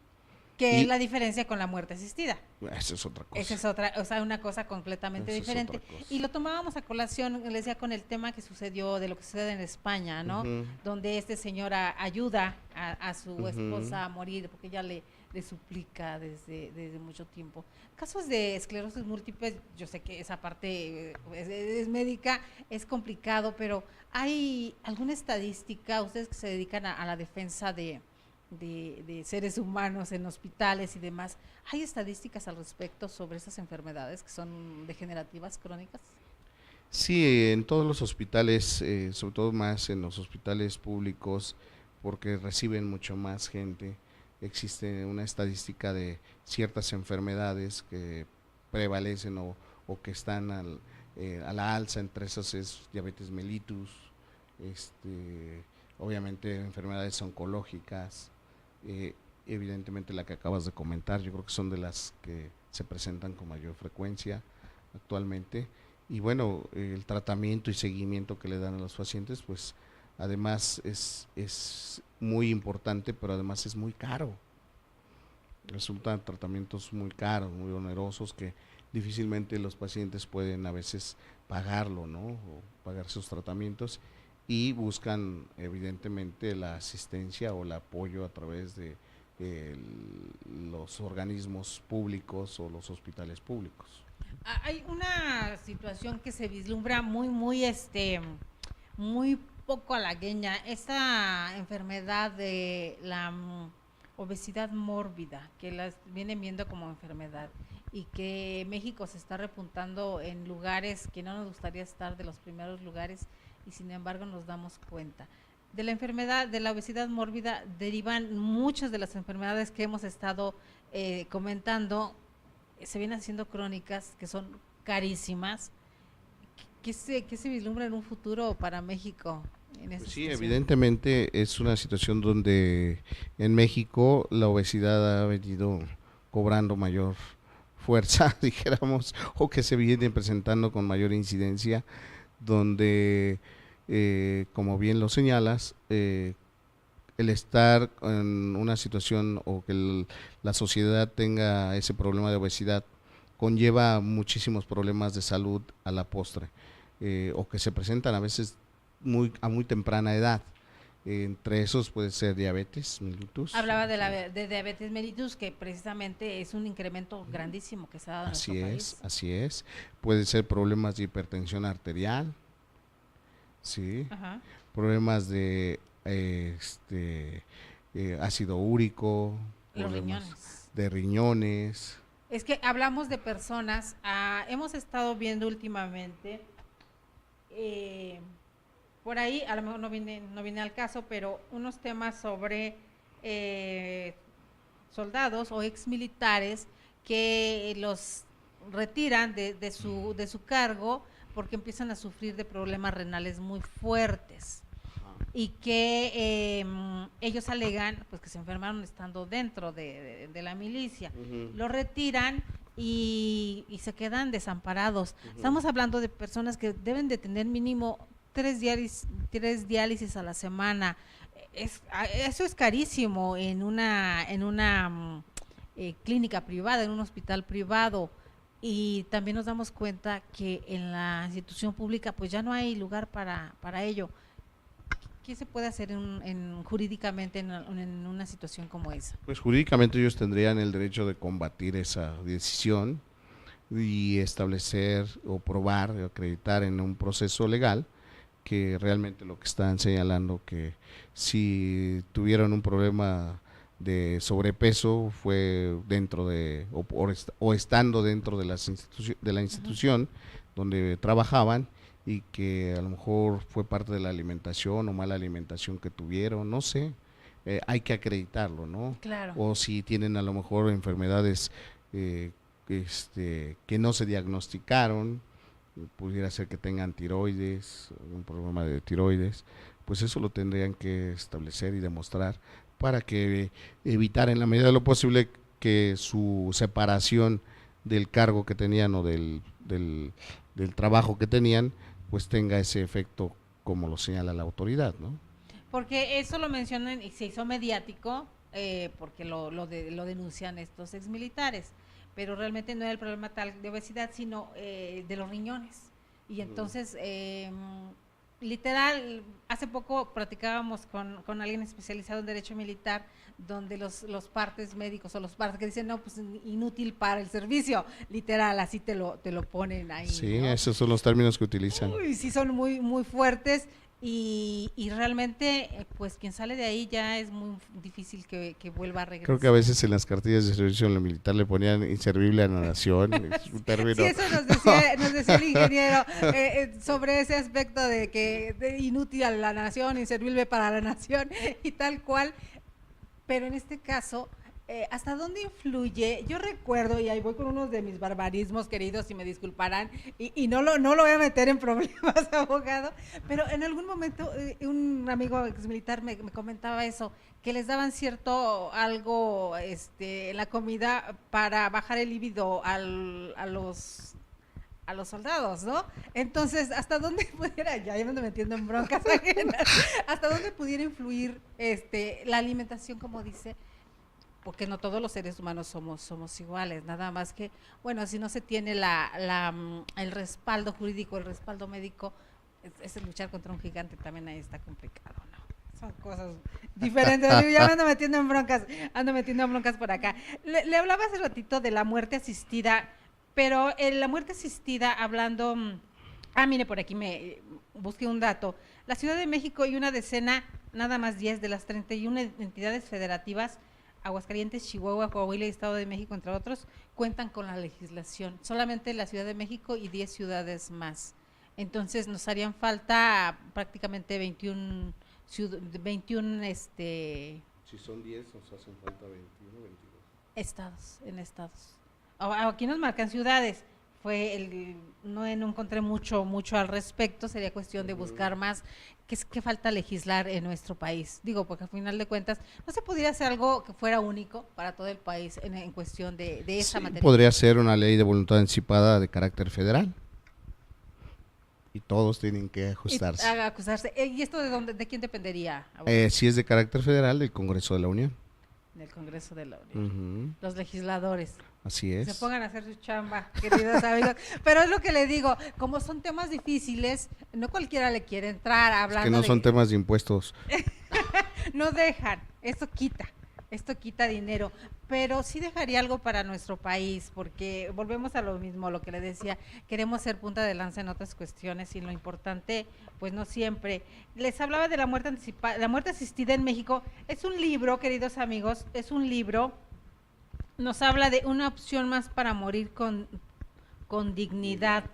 ¿Qué es la diferencia con la muerte asistida? Esa es otra cosa. Esa es otra, o sea, una cosa completamente diferente. Y lo tomábamos a colación, les decía, con el tema que sucedió, de lo que sucede en España, ¿no? Donde este señor ayuda a su esposa a morir, porque ella le suplica desde mucho tiempo. Casos de esclerosis múltiple, yo sé que esa parte es médica, es complicado, pero ¿hay alguna estadística, ustedes que se dedican a la defensa de seres humanos en hospitales y demás, ¿hay estadísticas al respecto sobre esas enfermedades que son degenerativas crónicas? Sí, en todos los hospitales, sobre todo más en los hospitales públicos, porque reciben mucho más gente, existe una estadística de ciertas enfermedades que prevalecen o que están a la alza. Entre esas es diabetes mellitus, obviamente enfermedades oncológicas, evidentemente la que acabas de comentar, yo creo que son de las que se presentan con mayor frecuencia actualmente. Y bueno, el tratamiento y seguimiento que le dan a los pacientes, pues además es muy importante, pero además es muy caro. Resultan tratamientos muy caros, muy onerosos, que difícilmente los pacientes pueden a veces pagarlo, ¿no? O pagar sus tratamientos, y buscan evidentemente la asistencia o el apoyo a través de los organismos públicos o los hospitales públicos. Hay una situación que se vislumbra muy poco halagüeña, esta enfermedad de la obesidad mórbida, que las vienen viendo como enfermedad, y que México se está repuntando en lugares que no nos gustaría estar, de los primeros lugares, y sin embargo nos damos cuenta. De la enfermedad, de la obesidad mórbida, derivan muchas de las enfermedades que hemos estado comentando, se vienen haciendo crónicas, que son carísimas. ¿Qué se vislumbra en un futuro para México? Pues sí, evidentemente es una situación donde en México la obesidad ha venido cobrando mayor fuerza, dijéramos, o que se viene presentando con mayor incidencia, donde, como bien lo señalas, el estar en una situación o que la sociedad tenga ese problema de obesidad conlleva muchísimos problemas de salud a la postre, o que se presentan a veces a muy temprana edad. Entre esos puede ser diabetes mellitus. Hablaba de diabetes mellitus, que precisamente es un incremento grandísimo que se ha dado en nuestro país. Así es. Puede ser problemas de hipertensión arterial, sí. Ajá. Problemas de ácido úrico, los riñones. de riñones. Es que hablamos de personas, hemos estado viendo últimamente, por ahí, a lo mejor no viene al caso, pero unos temas sobre soldados o exmilitares que los retiran de su cargo porque empiezan a sufrir de problemas renales muy fuertes, y que ellos alegan pues que se enfermaron estando dentro de la milicia. Lo retiran y se quedan desamparados. Estamos hablando de personas que deben de tener mínimo 3 diálisis a la semana. Eso es carísimo en una clínica privada, en un hospital privado. Y también nos damos cuenta que en la institución pública pues ya no hay lugar para ello. ¿Qué se puede hacer jurídicamente en una situación como esa? Pues jurídicamente ellos tendrían el derecho de combatir esa decisión y establecer o probar o acreditar en un proceso legal que realmente lo que están señalando, que si tuvieron un problema de sobrepeso fue dentro de o estando dentro de la institución donde trabajaban, y que a lo mejor fue parte de la alimentación o mala alimentación que tuvieron, no sé, hay que acreditarlo, ¿no? Claro. O si tienen a lo mejor enfermedades que no se diagnosticaron, pudiera ser que tengan tiroides, un problema de tiroides, pues eso lo tendrían que establecer y demostrar para que evitar en la medida de lo posible que su separación del cargo que tenían o del trabajo que tenían pues tenga ese efecto como lo señala la autoridad, ¿no? Porque eso lo mencionan y se hizo mediático porque lo denuncian estos exmilitares, pero realmente no era el problema tal de obesidad, sino de los riñones. Y entonces, literal, hace poco platicábamos con alguien especializado en derecho militar, donde los partes médicos o los partes que dicen, no, pues inútil para el servicio, literal, así te lo ponen ahí. Sí, ¿no? Esos son los términos que utilizan. Uy, sí, son muy, muy fuertes. Y realmente, pues quien sale de ahí ya es muy difícil que vuelva a regresar. Creo que a veces en las cartillas de servicio en lo militar le ponían inservible a la nación, es un término. Sí, eso nos decía el ingeniero sobre ese aspecto de inútil a la nación, inservible para la nación y tal cual. Pero en este caso, ¿Hasta dónde influye? Yo recuerdo, y ahí voy con unos de mis barbarismos queridos, y me disculparán, y no lo voy a meter en problemas, abogado, pero en algún momento un amigo exmilitar me comentaba eso, que les daban cierto algo en la comida para bajar el líbido a los soldados, ¿no? Entonces, ¿hasta dónde pudiera, ya me ando metiendo en broncas ajenas, hasta dónde pudiera influir la alimentación, como dice? Porque no todos los seres humanos somos iguales, nada más que, bueno, si no se tiene el respaldo jurídico, el respaldo médico, es luchar contra un gigante, también ahí está complicado, ¿no? Son cosas diferentes. Ya me ando metiendo en broncas por acá. Le hablaba hace ratito de la muerte asistida, pero la muerte asistida, hablando, mire, por aquí me busqué un dato. La Ciudad de México y una decena, nada más 10 de las 31 entidades federativas, Aguascalientes, Chihuahua, Coahuila y Estado de México, entre otros, cuentan con la legislación. Solamente la Ciudad de México y 10 ciudades más. Entonces nos harían falta prácticamente 21, Si son 10, nos hacen falta 21, 22. estados. Aquí nos marcan ciudades. No encontré mucho al respecto, sería cuestión de buscar más. ¿Qué falta legislar en nuestro país? Digo, porque al final de cuentas no se pudiera hacer algo que fuera único para todo el país en cuestión de esa materia. Podría ser una ley de voluntad anticipada de carácter federal y todos tienen que ajustarse. ¿Y esto de quién dependería? Si es de carácter federal, del Congreso de la Unión. Del Congreso de la Unión. Los legisladores. Así es. Se pongan a hacer su chamba, queridos amigos. Pero es lo que les digo, como son temas difíciles, no cualquiera le quiere entrar hablando. Es que no son temas de impuestos. No dejan, esto quita dinero, pero sí dejaría algo para nuestro país, porque volvemos a lo mismo, lo que le decía, queremos ser punta de lanza en otras cuestiones y lo importante, pues no siempre. Les hablaba de la muerte asistida en México. Es un libro, queridos amigos, nos habla de una opción más para morir con dignidad.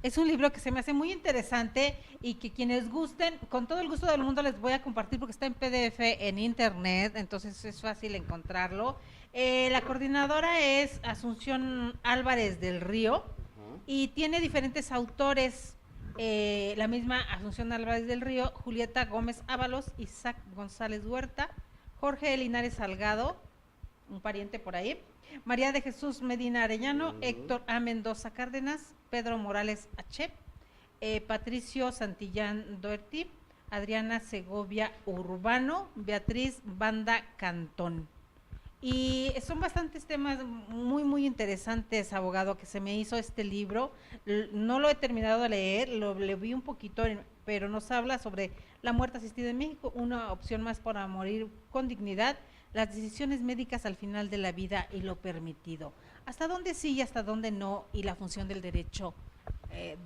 Es un libro que se me hace muy interesante y que quienes gusten, con todo el gusto del mundo les voy a compartir porque está en PDF en internet, entonces es fácil encontrarlo. La coordinadora es Asunción Álvarez del Río y tiene diferentes autores, la misma Asunción Álvarez del Río, Julieta Gómez Ábalos, Isaac González Huerta, Jorge Linares Salgado, un pariente por ahí, María de Jesús Medina Arellano, Héctor A. Mendoza Cárdenas, Pedro Morales H., Patricio Santillán Doherty, Adriana Segovia Urbano, Beatriz Banda Cantón. Y son bastantes temas muy interesantes, abogado, que se me hizo este libro. No lo he terminado de leer, le vi un poquito, pero nos habla sobre la muerte asistida en México, una opción más para morir con dignidad, las decisiones médicas al final de la vida y lo permitido. ¿Hasta dónde sí y hasta dónde no? Y la función del derecho,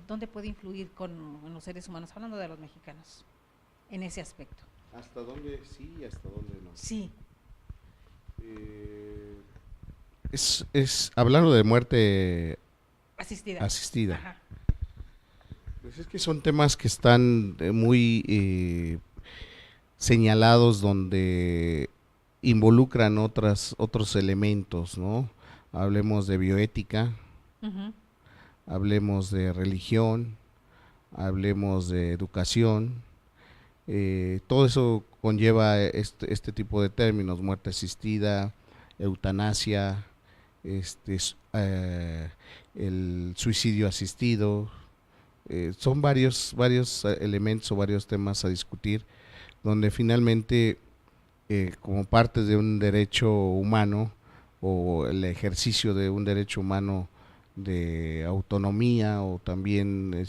¿dónde puede influir en los seres humanos? Hablando de los mexicanos, en ese aspecto. ¿Hasta dónde sí y hasta dónde no? Sí. Hablando de muerte asistida. Ajá. Pues es que son temas que están muy señalados, donde involucran otros elementos, ¿no? Hablemos de bioética, hablemos de religión, hablemos de educación, todo eso conlleva este tipo de términos: muerte asistida, eutanasia, el suicidio asistido. Son varios elementos o varios temas a discutir, donde finalmente, como parte de un derecho humano o el ejercicio de un derecho humano de autonomía, o también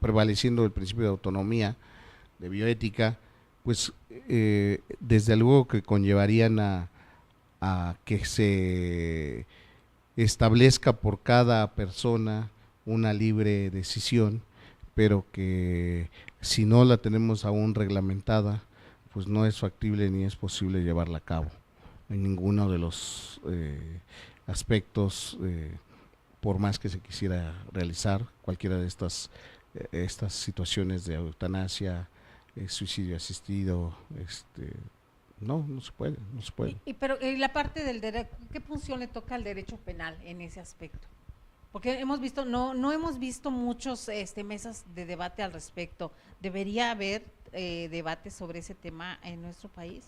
prevaleciendo el principio de autonomía, de bioética, pues desde luego que conllevarían a que se establezca por cada persona una libre decisión, pero que si no la tenemos aún reglamentada, pues no es factible ni es posible llevarla a cabo en ninguno de los aspectos, por más que se quisiera realizar cualquiera de estas situaciones de eutanasia, suicidio asistido, No, no se puede, no se puede. Pero la parte del derecho, ¿qué función le toca al derecho penal en ese aspecto? Porque hemos visto, no hemos visto muchos mesas de debate al respecto. ¿Debería haber debate sobre ese tema en nuestro país?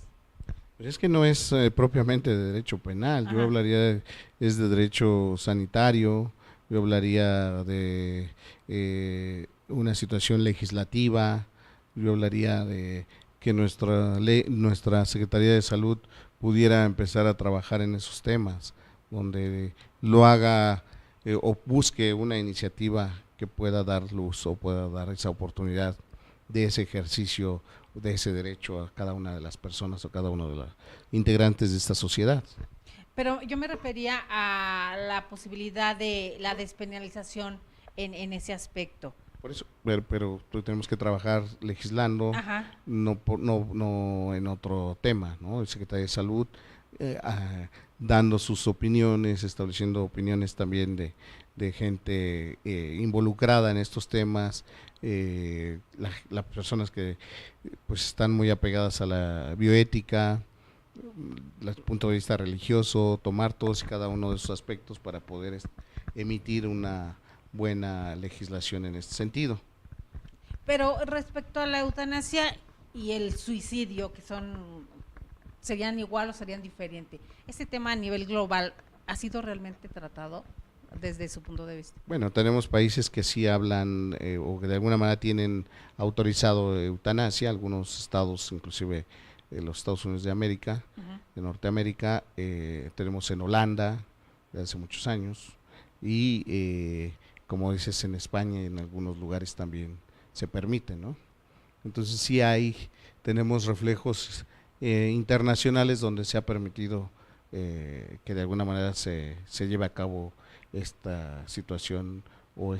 Pero es que no es propiamente de derecho penal, yo Ajá. hablaría es de derecho sanitario, yo hablaría de una situación legislativa, yo hablaría de que nuestra Secretaría de Salud pudiera empezar a trabajar en esos temas, donde lo haga o busque una iniciativa que pueda dar luz o pueda dar esa oportunidad de ese ejercicio, de ese derecho a cada una de las personas o cada uno de los integrantes de esta sociedad. Pero yo me refería a la posibilidad de la despenalización en ese aspecto. Por eso, pero tenemos que trabajar legislando, Ajá. no en otro tema, ¿no? El secretario de Salud dando sus opiniones, estableciendo opiniones también de gente involucrada en estos temas, las personas que pues están muy apegadas a la bioética, desde el punto de vista religioso, tomar todos y cada uno de esos aspectos para poder emitir una buena legislación en este sentido. Pero respecto a la eutanasia y el suicidio, que serían igual o serían diferentes, ¿este tema a nivel global ha sido realmente tratado desde su punto de vista? Bueno, tenemos países que sí hablan o que de alguna manera tienen autorizado eutanasia, algunos estados, inclusive los Estados Unidos de América, Uh-huh. de Norteamérica, tenemos en Holanda, de hace muchos años, y como dices, en España y en algunos lugares también se permite, ¿no? Entonces sí tenemos reflejos internacionales donde se ha permitido que de alguna manera se lleve a cabo esta situación o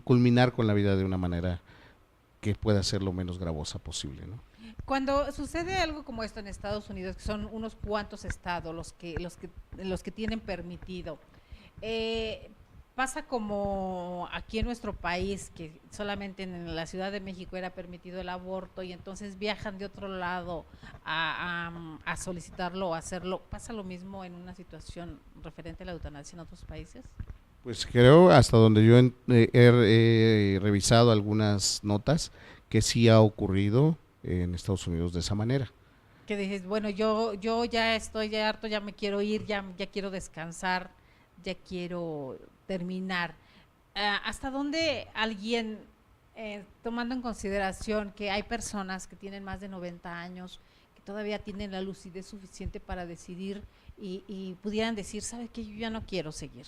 culminar con la vida de una manera que pueda ser lo menos gravosa posible, ¿no? Cuando sucede algo como esto en Estados Unidos, que son unos cuantos estados los que tienen permitido, eh, pasa como aquí en nuestro país, que solamente en la Ciudad de México era permitido el aborto y entonces viajan de otro lado a solicitarlo o hacerlo. ¿Pasa lo mismo en una situación referente a la eutanasia en otros países? Pues creo, hasta donde yo he revisado algunas notas, que sí ha ocurrido en Estados Unidos de esa manera. Que dices, bueno, yo ya estoy ya harto, ya me quiero ir, ya quiero descansar, ya quiero terminar. ¿Hasta dónde alguien, tomando en consideración que hay personas que tienen más de 90 años, que todavía tienen la lucidez suficiente para decidir y pudieran decir, ¿sabe qué? Yo ya no quiero seguir.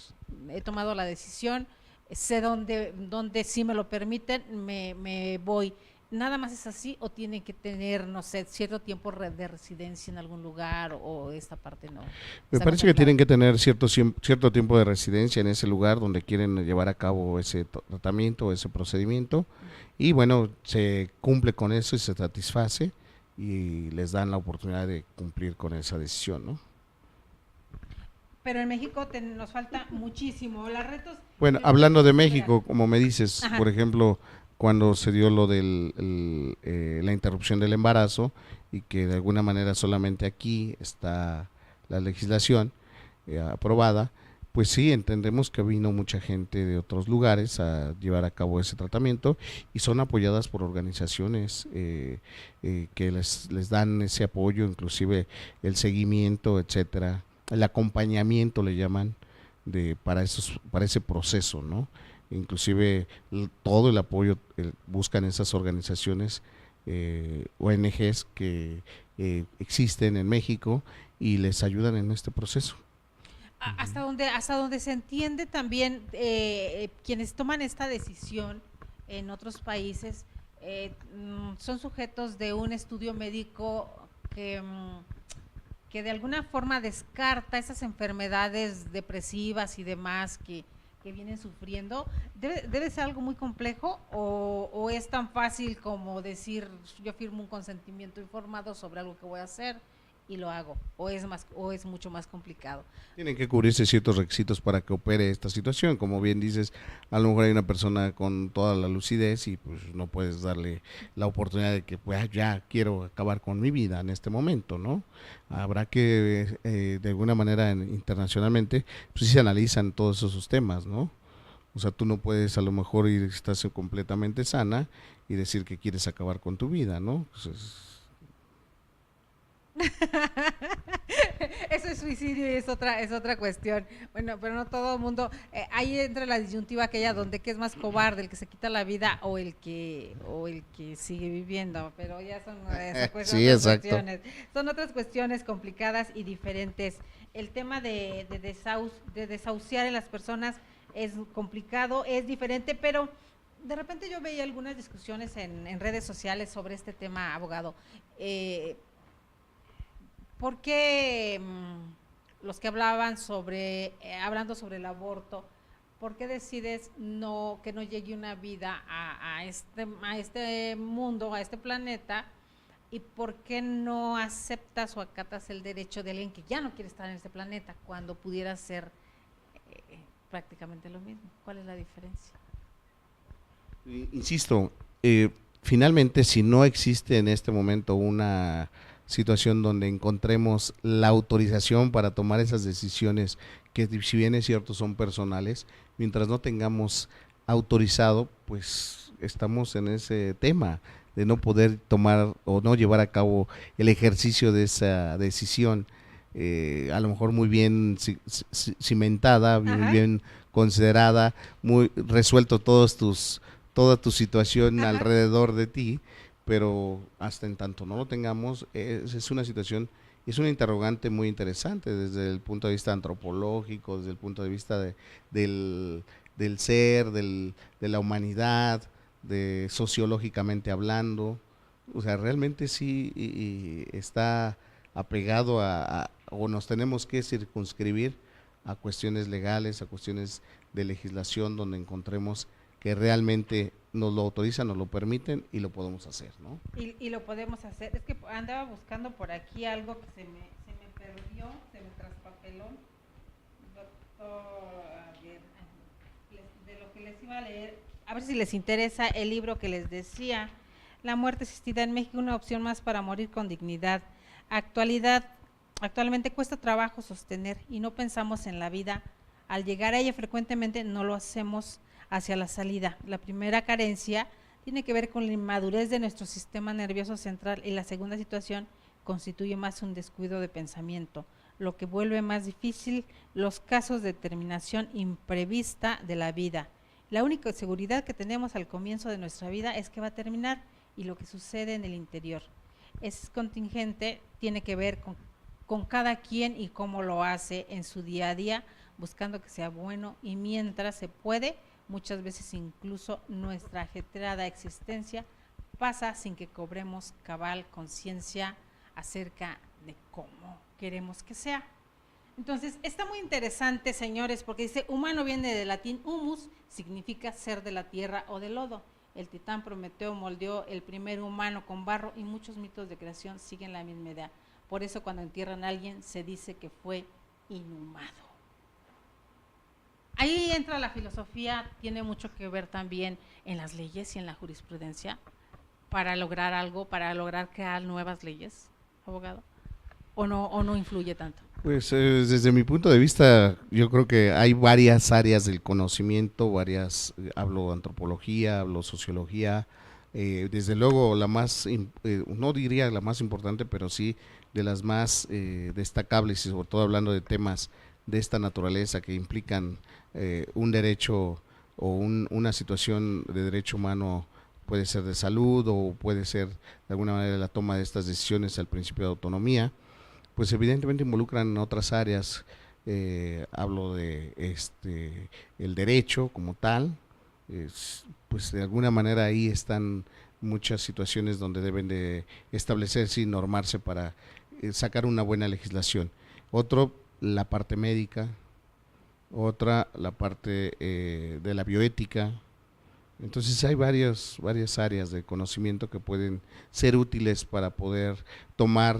He tomado la decisión, sé dónde si me lo permiten, me voy. ¿Nada más es así o tiene que tener, no sé, cierto tiempo de residencia en algún lugar o esta parte no? Me Está más parece que aclarado. tienen que tener cierto tiempo de residencia en ese lugar donde quieren llevar a cabo ese tratamiento, ese procedimiento, y bueno, se cumple con eso y se satisface y les dan la oportunidad de cumplir con esa decisión, ¿no? Pero en México nos falta muchísimo. Los retos Bueno, que hablando de superar. México, como me dices, Ajá. por ejemplo, cuando se dio lo de la interrupción del embarazo y que de alguna manera solamente aquí está la legislación aprobada, pues sí, entendemos que vino mucha gente de otros lugares a llevar a cabo ese tratamiento y son apoyadas por organizaciones que les dan ese apoyo, inclusive el seguimiento, etcétera, el acompañamiento le llaman para ese proceso, ¿no? Inclusive todo el apoyo buscan esas organizaciones ONGs que existen en México y les ayudan en este proceso. Hasta donde se entiende también, quienes toman esta decisión en otros países son sujetos de un estudio médico que de alguna forma descarta esas enfermedades depresivas y demás que vienen sufriendo. ¿Debe ser algo muy complejo o es tan fácil como decir yo firmo un consentimiento informado sobre algo que voy a hacer y lo hago, o es mucho más complicado. Tienen que cubrirse ciertos requisitos para que opere esta situación. Como bien dices, a lo mejor hay una persona con toda la lucidez y pues no puedes darle la oportunidad de que pues ya quiero acabar con mi vida en este momento, ¿no? Habrá que de alguna manera internacionalmente pues sí se analizan todos esos temas, ¿no? O sea, tú no puedes a lo mejor ir, estás completamente sana y decir que quieres acabar con tu vida, ¿no? Pues Eso es suicidio y es otra cuestión. Bueno, pero no todo el mundo. Ahí entra la disyuntiva aquella donde que es más cobarde, el que se quita la vida o el que sigue viviendo. Pero ya son sí, otras exacto. cuestiones. Son otras cuestiones complicadas y diferentes. El tema de desahuciar en las personas es complicado, es diferente, pero de repente yo veía algunas discusiones en redes sociales sobre este tema, abogado. ¿Por qué los que hablaban hablando sobre el aborto, por qué decides que no llegue una vida a este mundo, a este planeta, y por qué no aceptas o acatas el derecho de alguien que ya no quiere estar en este planeta cuando pudiera ser prácticamente lo mismo? ¿Cuál es la diferencia? Insisto, finalmente si no existe en este momento una situación donde encontremos la autorización para tomar esas decisiones que si bien es cierto son personales, mientras no tengamos autorizado, pues estamos en ese tema de no poder tomar o no llevar a cabo el ejercicio de esa decisión, a lo mejor muy bien cimentada, muy Ajá. bien considerada, muy resuelto toda tu situación Ajá. alrededor de ti, pero hasta en tanto no lo tengamos, es una situación, es una interrogante muy interesante desde el punto de vista antropológico, desde el punto de vista del ser, de la humanidad, de sociológicamente hablando. O sea, realmente sí y está apegado o nos tenemos que circunscribir a cuestiones legales, a cuestiones de legislación donde encontremos que realmente nos lo autorizan, nos lo permiten y lo podemos hacer, ¿no? Y lo podemos hacer. Es que andaba buscando por aquí algo que se me perdió, se me traspapeló. Doctor, a ver, de lo que les iba a leer, a ver si les interesa el libro que les decía, La muerte asistida en México, una opción más para morir con dignidad. Actualidad, actualmente cuesta trabajo sostener y no pensamos en la vida. Al llegar a ella frecuentemente no lo hacemos hacia la salida. La primera carencia tiene que ver con la inmadurez de nuestro sistema nervioso central y la segunda situación constituye más un descuido de pensamiento, lo que vuelve más difícil los casos de terminación imprevista de la vida. La única seguridad que tenemos al comienzo de nuestra vida es que va a terminar y lo que sucede en el interior. Es contingente, tiene que ver con cada quien y cómo lo hace en su día a día, buscando que sea bueno y mientras se puede, muchas veces incluso nuestra ajetreada existencia pasa sin que cobremos cabal conciencia acerca de cómo queremos que sea. Entonces, está muy interesante, señores, porque dice, humano viene del latín humus, significa ser de la tierra o del lodo. El titán Prometeo moldeó el primer humano con barro y muchos mitos de creación siguen la misma idea. Por eso cuando entierran a alguien se dice que fue inhumado. Ahí entra la filosofía, tiene mucho que ver también en las leyes y en la jurisprudencia para lograr algo, para lograr crear nuevas leyes, abogado, o no influye tanto. Pues desde mi punto de vista, yo creo que hay varias áreas del conocimiento, hablo antropología, hablo sociología, desde luego la más, no diría la más importante, pero sí de las más destacables y sobre todo hablando de temas de esta naturaleza que implican un derecho o una situación de derecho humano, puede ser de salud o puede ser de alguna manera la toma de estas decisiones al principio de autonomía, pues evidentemente involucran otras áreas. Hablo de el derecho como tal, pues de alguna manera ahí están muchas situaciones donde deben de establecerse y normarse para sacar una buena legislación. Otro, la parte médica, otra, la parte de la bioética. Entonces hay varias áreas de conocimiento que pueden ser útiles para poder tomar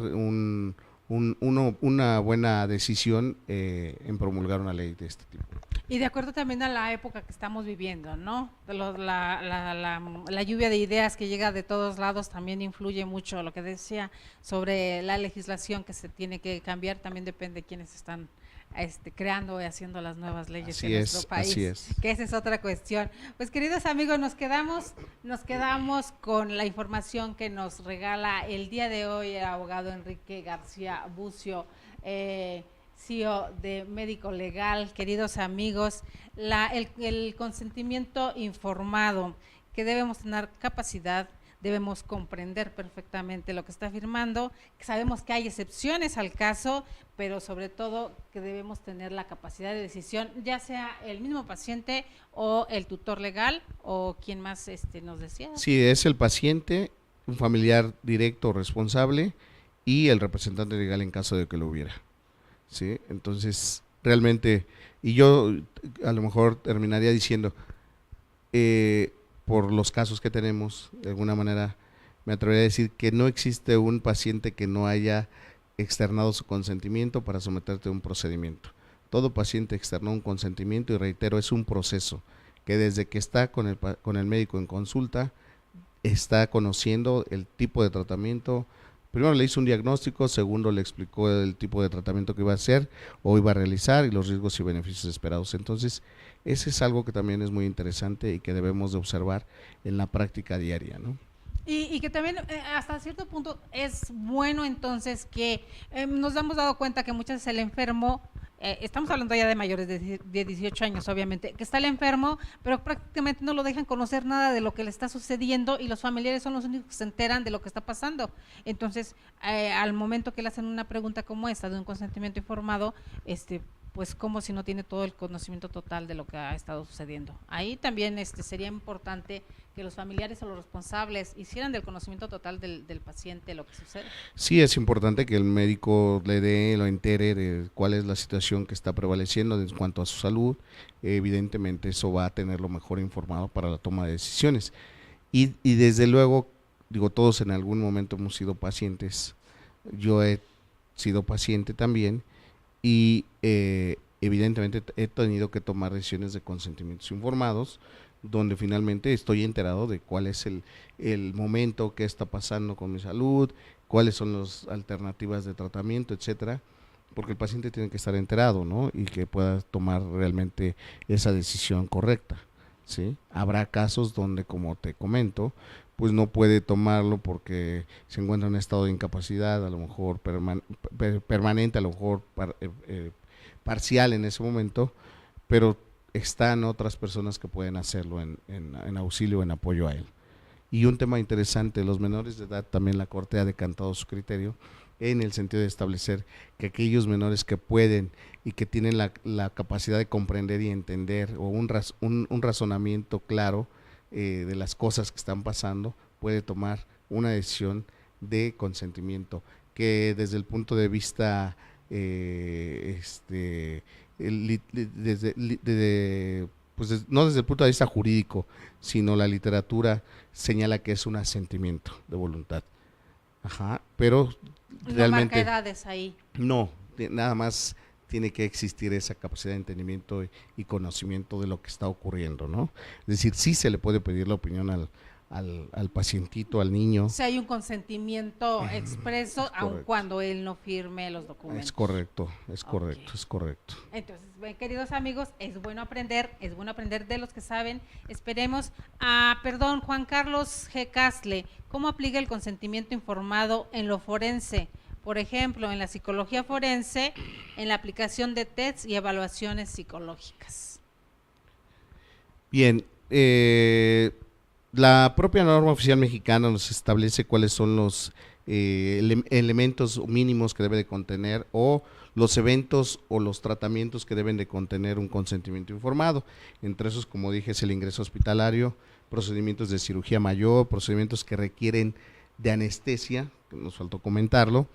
una buena decisión en promulgar una ley de este tipo. Y de acuerdo también a la época que estamos viviendo, ¿no? La lluvia de ideas que llega de todos lados también influye mucho. Lo que decía sobre la legislación que se tiene que cambiar también depende de quiénes están creando y haciendo las nuevas leyes en nuestro país. Así es. Que esa es otra cuestión. Pues queridos amigos, nos quedamos con la información que nos regala el día de hoy el abogado Enrique García Bucio, CEO de Médico Legal. Queridos amigos, el consentimiento informado, que debemos tener capacidad, debemos comprender perfectamente lo que está firmando, que sabemos que hay excepciones al caso, pero sobre todo que debemos tener la capacidad de decisión, ya sea el mismo paciente o el tutor legal o quien más nos decía. Sí, es el paciente, un familiar directo o responsable y el representante legal en caso de que lo hubiera. ¿Sí? Entonces, realmente, y yo a lo mejor terminaría diciendo, por los casos que tenemos, de alguna manera me atrevería a decir que no existe un paciente que no haya externado su consentimiento para someterte a un procedimiento. Todo paciente externó un consentimiento y reitero, es un proceso que desde que está con el médico en consulta, está conociendo el tipo de tratamiento. Primero le hizo un diagnóstico, segundo le explicó el tipo de tratamiento que iba a hacer o iba a realizar y los riesgos y beneficios esperados. Entonces, ese es algo que también es muy interesante y que debemos de observar en la práctica diaria, ¿no? Y que también hasta cierto punto es bueno entonces que nos hemos dado cuenta que muchas veces el enfermo, estamos hablando ya de mayores de 18 años obviamente, que está el enfermo, pero prácticamente no lo dejan conocer nada de lo que le está sucediendo y los familiares son los únicos que se enteran de lo que está pasando. Entonces, al momento que le hacen una pregunta como esta de un consentimiento informado, pues como si no tiene todo el conocimiento total de lo que ha estado sucediendo. Ahí también sería importante que los familiares o los responsables hicieran del conocimiento total del paciente lo que sucede. Sí, es importante que el médico lo entere de cuál es la situación que está prevaleciendo en cuanto a su salud. Evidentemente eso va a tenerlo mejor informado para la toma de decisiones. Y desde luego, digo, todos en algún momento hemos sido pacientes. Yo he sido paciente también y evidentemente he tenido que tomar decisiones de consentimientos informados, donde finalmente estoy enterado de cuál es el momento que está pasando con mi salud, cuáles son las alternativas de tratamiento, etcétera, porque el paciente tiene que estar enterado, ¿no? Y que pueda tomar realmente esa decisión correcta, ¿sí? Habrá casos donde, como te comento, pues no puede tomarlo porque se encuentra en un estado de incapacidad, a lo mejor permanente, a lo mejor parcial en ese momento, pero están otras personas que pueden hacerlo en auxilio, en apoyo a él. Y un tema interesante, los menores de edad, también la Corte ha decantado su criterio en el sentido de establecer que aquellos menores que pueden y que tienen la capacidad de comprender y entender o un razonamiento claro de las cosas que están pasando, puede tomar una decisión de consentimiento que desde el punto de vista no desde el punto de vista jurídico, sino la literatura señala que es un asentimiento de voluntad. Ajá, pero no realmente marca edades ahí. No, nada más tiene que existir esa capacidad de entendimiento y conocimiento de lo que está ocurriendo, ¿no? Es decir, sí se le puede pedir la opinión al pacientito, al niño. Si hay un consentimiento expreso, aun cuando él no firme los documentos. Es correcto, es correcto, Okay. es correcto. Entonces, queridos amigos, es bueno aprender de los que saben. Esperemos. Perdón, Juan Carlos G. Casle, ¿cómo aplica el consentimiento informado en lo forense? Por ejemplo, en la psicología forense, en la aplicación de tests y evaluaciones psicológicas. Bien, la propia norma oficial mexicana nos establece cuáles son los elementos mínimos que debe de contener o los eventos o los tratamientos que deben de contener un consentimiento informado. Entre esos, como dije, es el ingreso hospitalario, procedimientos de cirugía mayor, procedimientos que requieren de anestesia, que nos faltó comentarlo,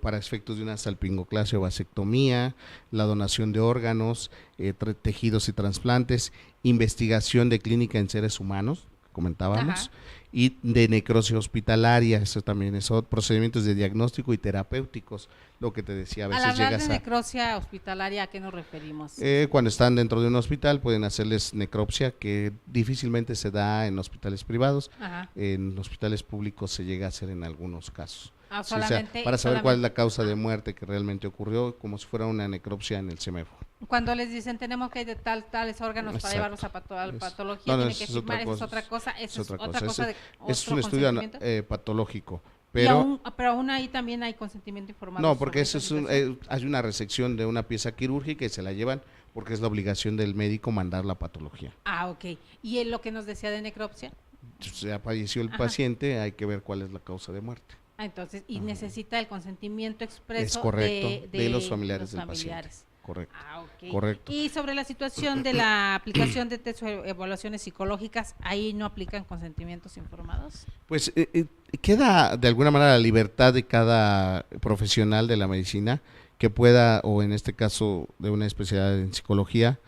para efectos de una salpingoclasia o vasectomía, la donación de órganos, tejidos y trasplantes, investigación de clínica en seres humanos, comentábamos, Ajá. y de necrosis hospitalaria, eso también son procedimientos de diagnóstico y terapéuticos, lo que te decía, a Al veces hablar de llegas a... necrosia hospitalaria, ¿a qué nos referimos? Cuando están dentro de un hospital pueden hacerles necropsia, que difícilmente se da en hospitales privados, Ajá. en hospitales públicos se llega a hacer en algunos casos. Ah, Sí, o sea, solamente, para saber cuál es la solamente. causa de muerte que realmente ocurrió, como si fuera una necropsia en el CEMEFO. Cuando les dicen tenemos que ir de tales órganos para Exacto. llevarlos a Es- patología, no, tienen que eso es firmar, otra eso es cosa. otra cosa, eso Es es otra otra cosa. cosa de Es otro un estudio consentimiento. patológico, Y pero pero aún ahí también hay consentimiento informado. no, porque sobre eso esa es situación. hay una resección de una pieza quirúrgica y se la llevan porque es la obligación del médico mandar la patología. Ah, ok. ¿Y en lo que nos decía de necropsia? Ya falleció el Ajá. paciente, hay que ver cuál es la causa de muerte. Ah, entonces, y necesita el consentimiento Es expreso correcto, de los de familiares los del paciente. familiares. Correcto. Ah, ok. Correcto. Y sobre la situación de la aplicación de test o evaluaciones psicológicas, ¿ahí no aplican consentimientos informados? Pues queda de alguna manera la libertad de cada profesional de la medicina que pueda, o en este caso de una especialidad en psicología,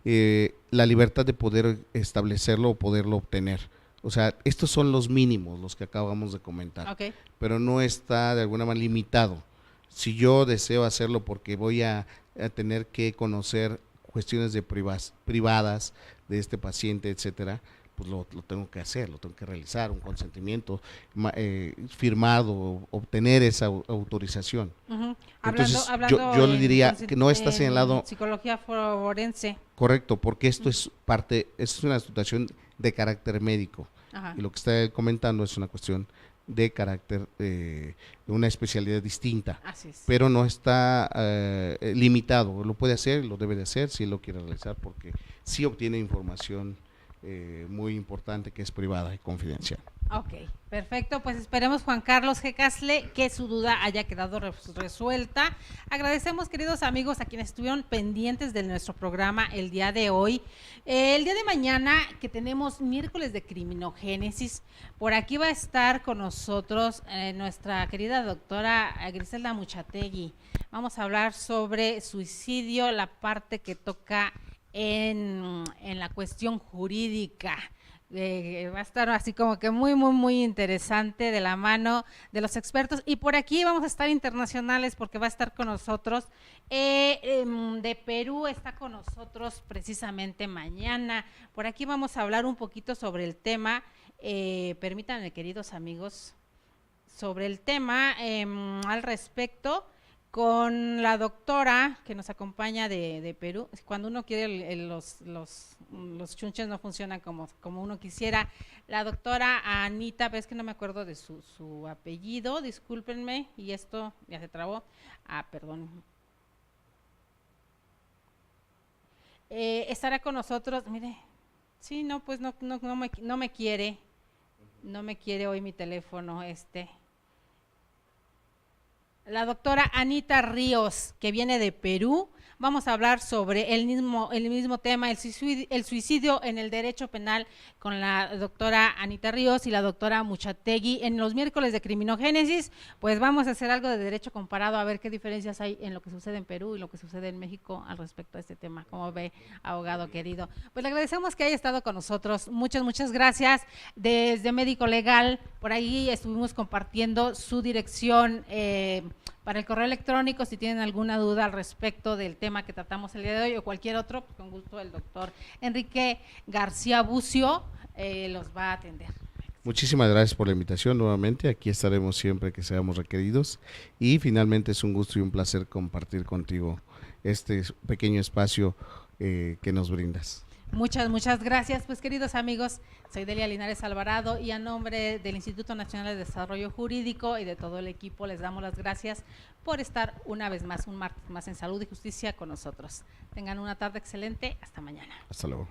la libertad de poder establecerlo o poderlo obtener. O sea, estos son los mínimos, los que acabamos de comentar, Ok. pero no está de alguna manera limitado. Si yo deseo hacerlo porque voy a tener que conocer cuestiones de privadas de este paciente, etcétera, pues lo tengo que hacer, lo tengo que realizar, un consentimiento firmado, obtener esa autorización. Ujú. Entonces, Hablando yo le en diría que no está señalado psicología forense. correcto, porque esto es parte, esto es una situación de carácter médico. Ajá. Y lo que está comentando es una cuestión de carácter, de una especialidad distinta, Así es. pero no está limitado, lo puede hacer, lo debe de hacer si lo quiere realizar, porque sí obtiene información muy importante que es privada y confidencial. Ok, perfecto, pues esperemos Juan Carlos G. Casle que su duda haya quedado resuelta. Agradecemos, queridos amigos, a quienes estuvieron pendientes de nuestro programa el día de hoy. El día de mañana, que tenemos miércoles de criminogénesis, por aquí va a estar con nosotros nuestra querida doctora Griselda Muchategui. Vamos a hablar sobre suicidio, la parte que toca en la cuestión jurídica. Va a estar así como que muy interesante de la mano de los expertos, y por aquí vamos a estar internacionales porque va a estar con nosotros de Perú, está con nosotros precisamente mañana. Por aquí vamos a hablar un poquito sobre el tema, permítanme, queridos amigos, sobre el tema al respecto, con la doctora que nos acompaña de Perú. Cuando uno quiere los chunches no funcionan como uno quisiera. La doctora Anita, ves que no me acuerdo de su apellido, discúlpenme, y esto ya se trabó. Perdón. Estará con nosotros, mire, sí, no, pues no me quiere hoy mi teléfono, la doctora Anita Ríos, que viene de Perú. Vamos a hablar sobre el mismo tema, el suicidio en el derecho penal, con la doctora Anita Ríos y la doctora Muchategui. En los miércoles de criminogénesis, pues vamos a hacer algo de derecho comparado, a ver qué diferencias hay en lo que sucede en Perú y lo que sucede en México al respecto a este tema. ¿Cómo ve, abogado querido? Pues le agradecemos que haya estado con nosotros. Muchas gracias. Desde Médico Legal, por ahí estuvimos compartiendo su dirección para el correo electrónico, si tienen alguna duda al respecto del tema que tratamos el día de hoy o cualquier otro, pues con gusto el doctor Enrique García Bucio los va a atender. Muchísimas gracias por la invitación nuevamente, aquí estaremos siempre que seamos requeridos, y finalmente es un gusto y un placer compartir contigo este pequeño espacio que nos brindas. Muchas gracias. Pues, queridos amigos, soy Delia Linares Alvarado, y a nombre del Instituto Nacional de Desarrollo Jurídico y de todo el equipo les damos las gracias por estar una vez más, un martes más en Salud y Justicia con nosotros. Tengan una tarde excelente. Hasta mañana. Hasta luego.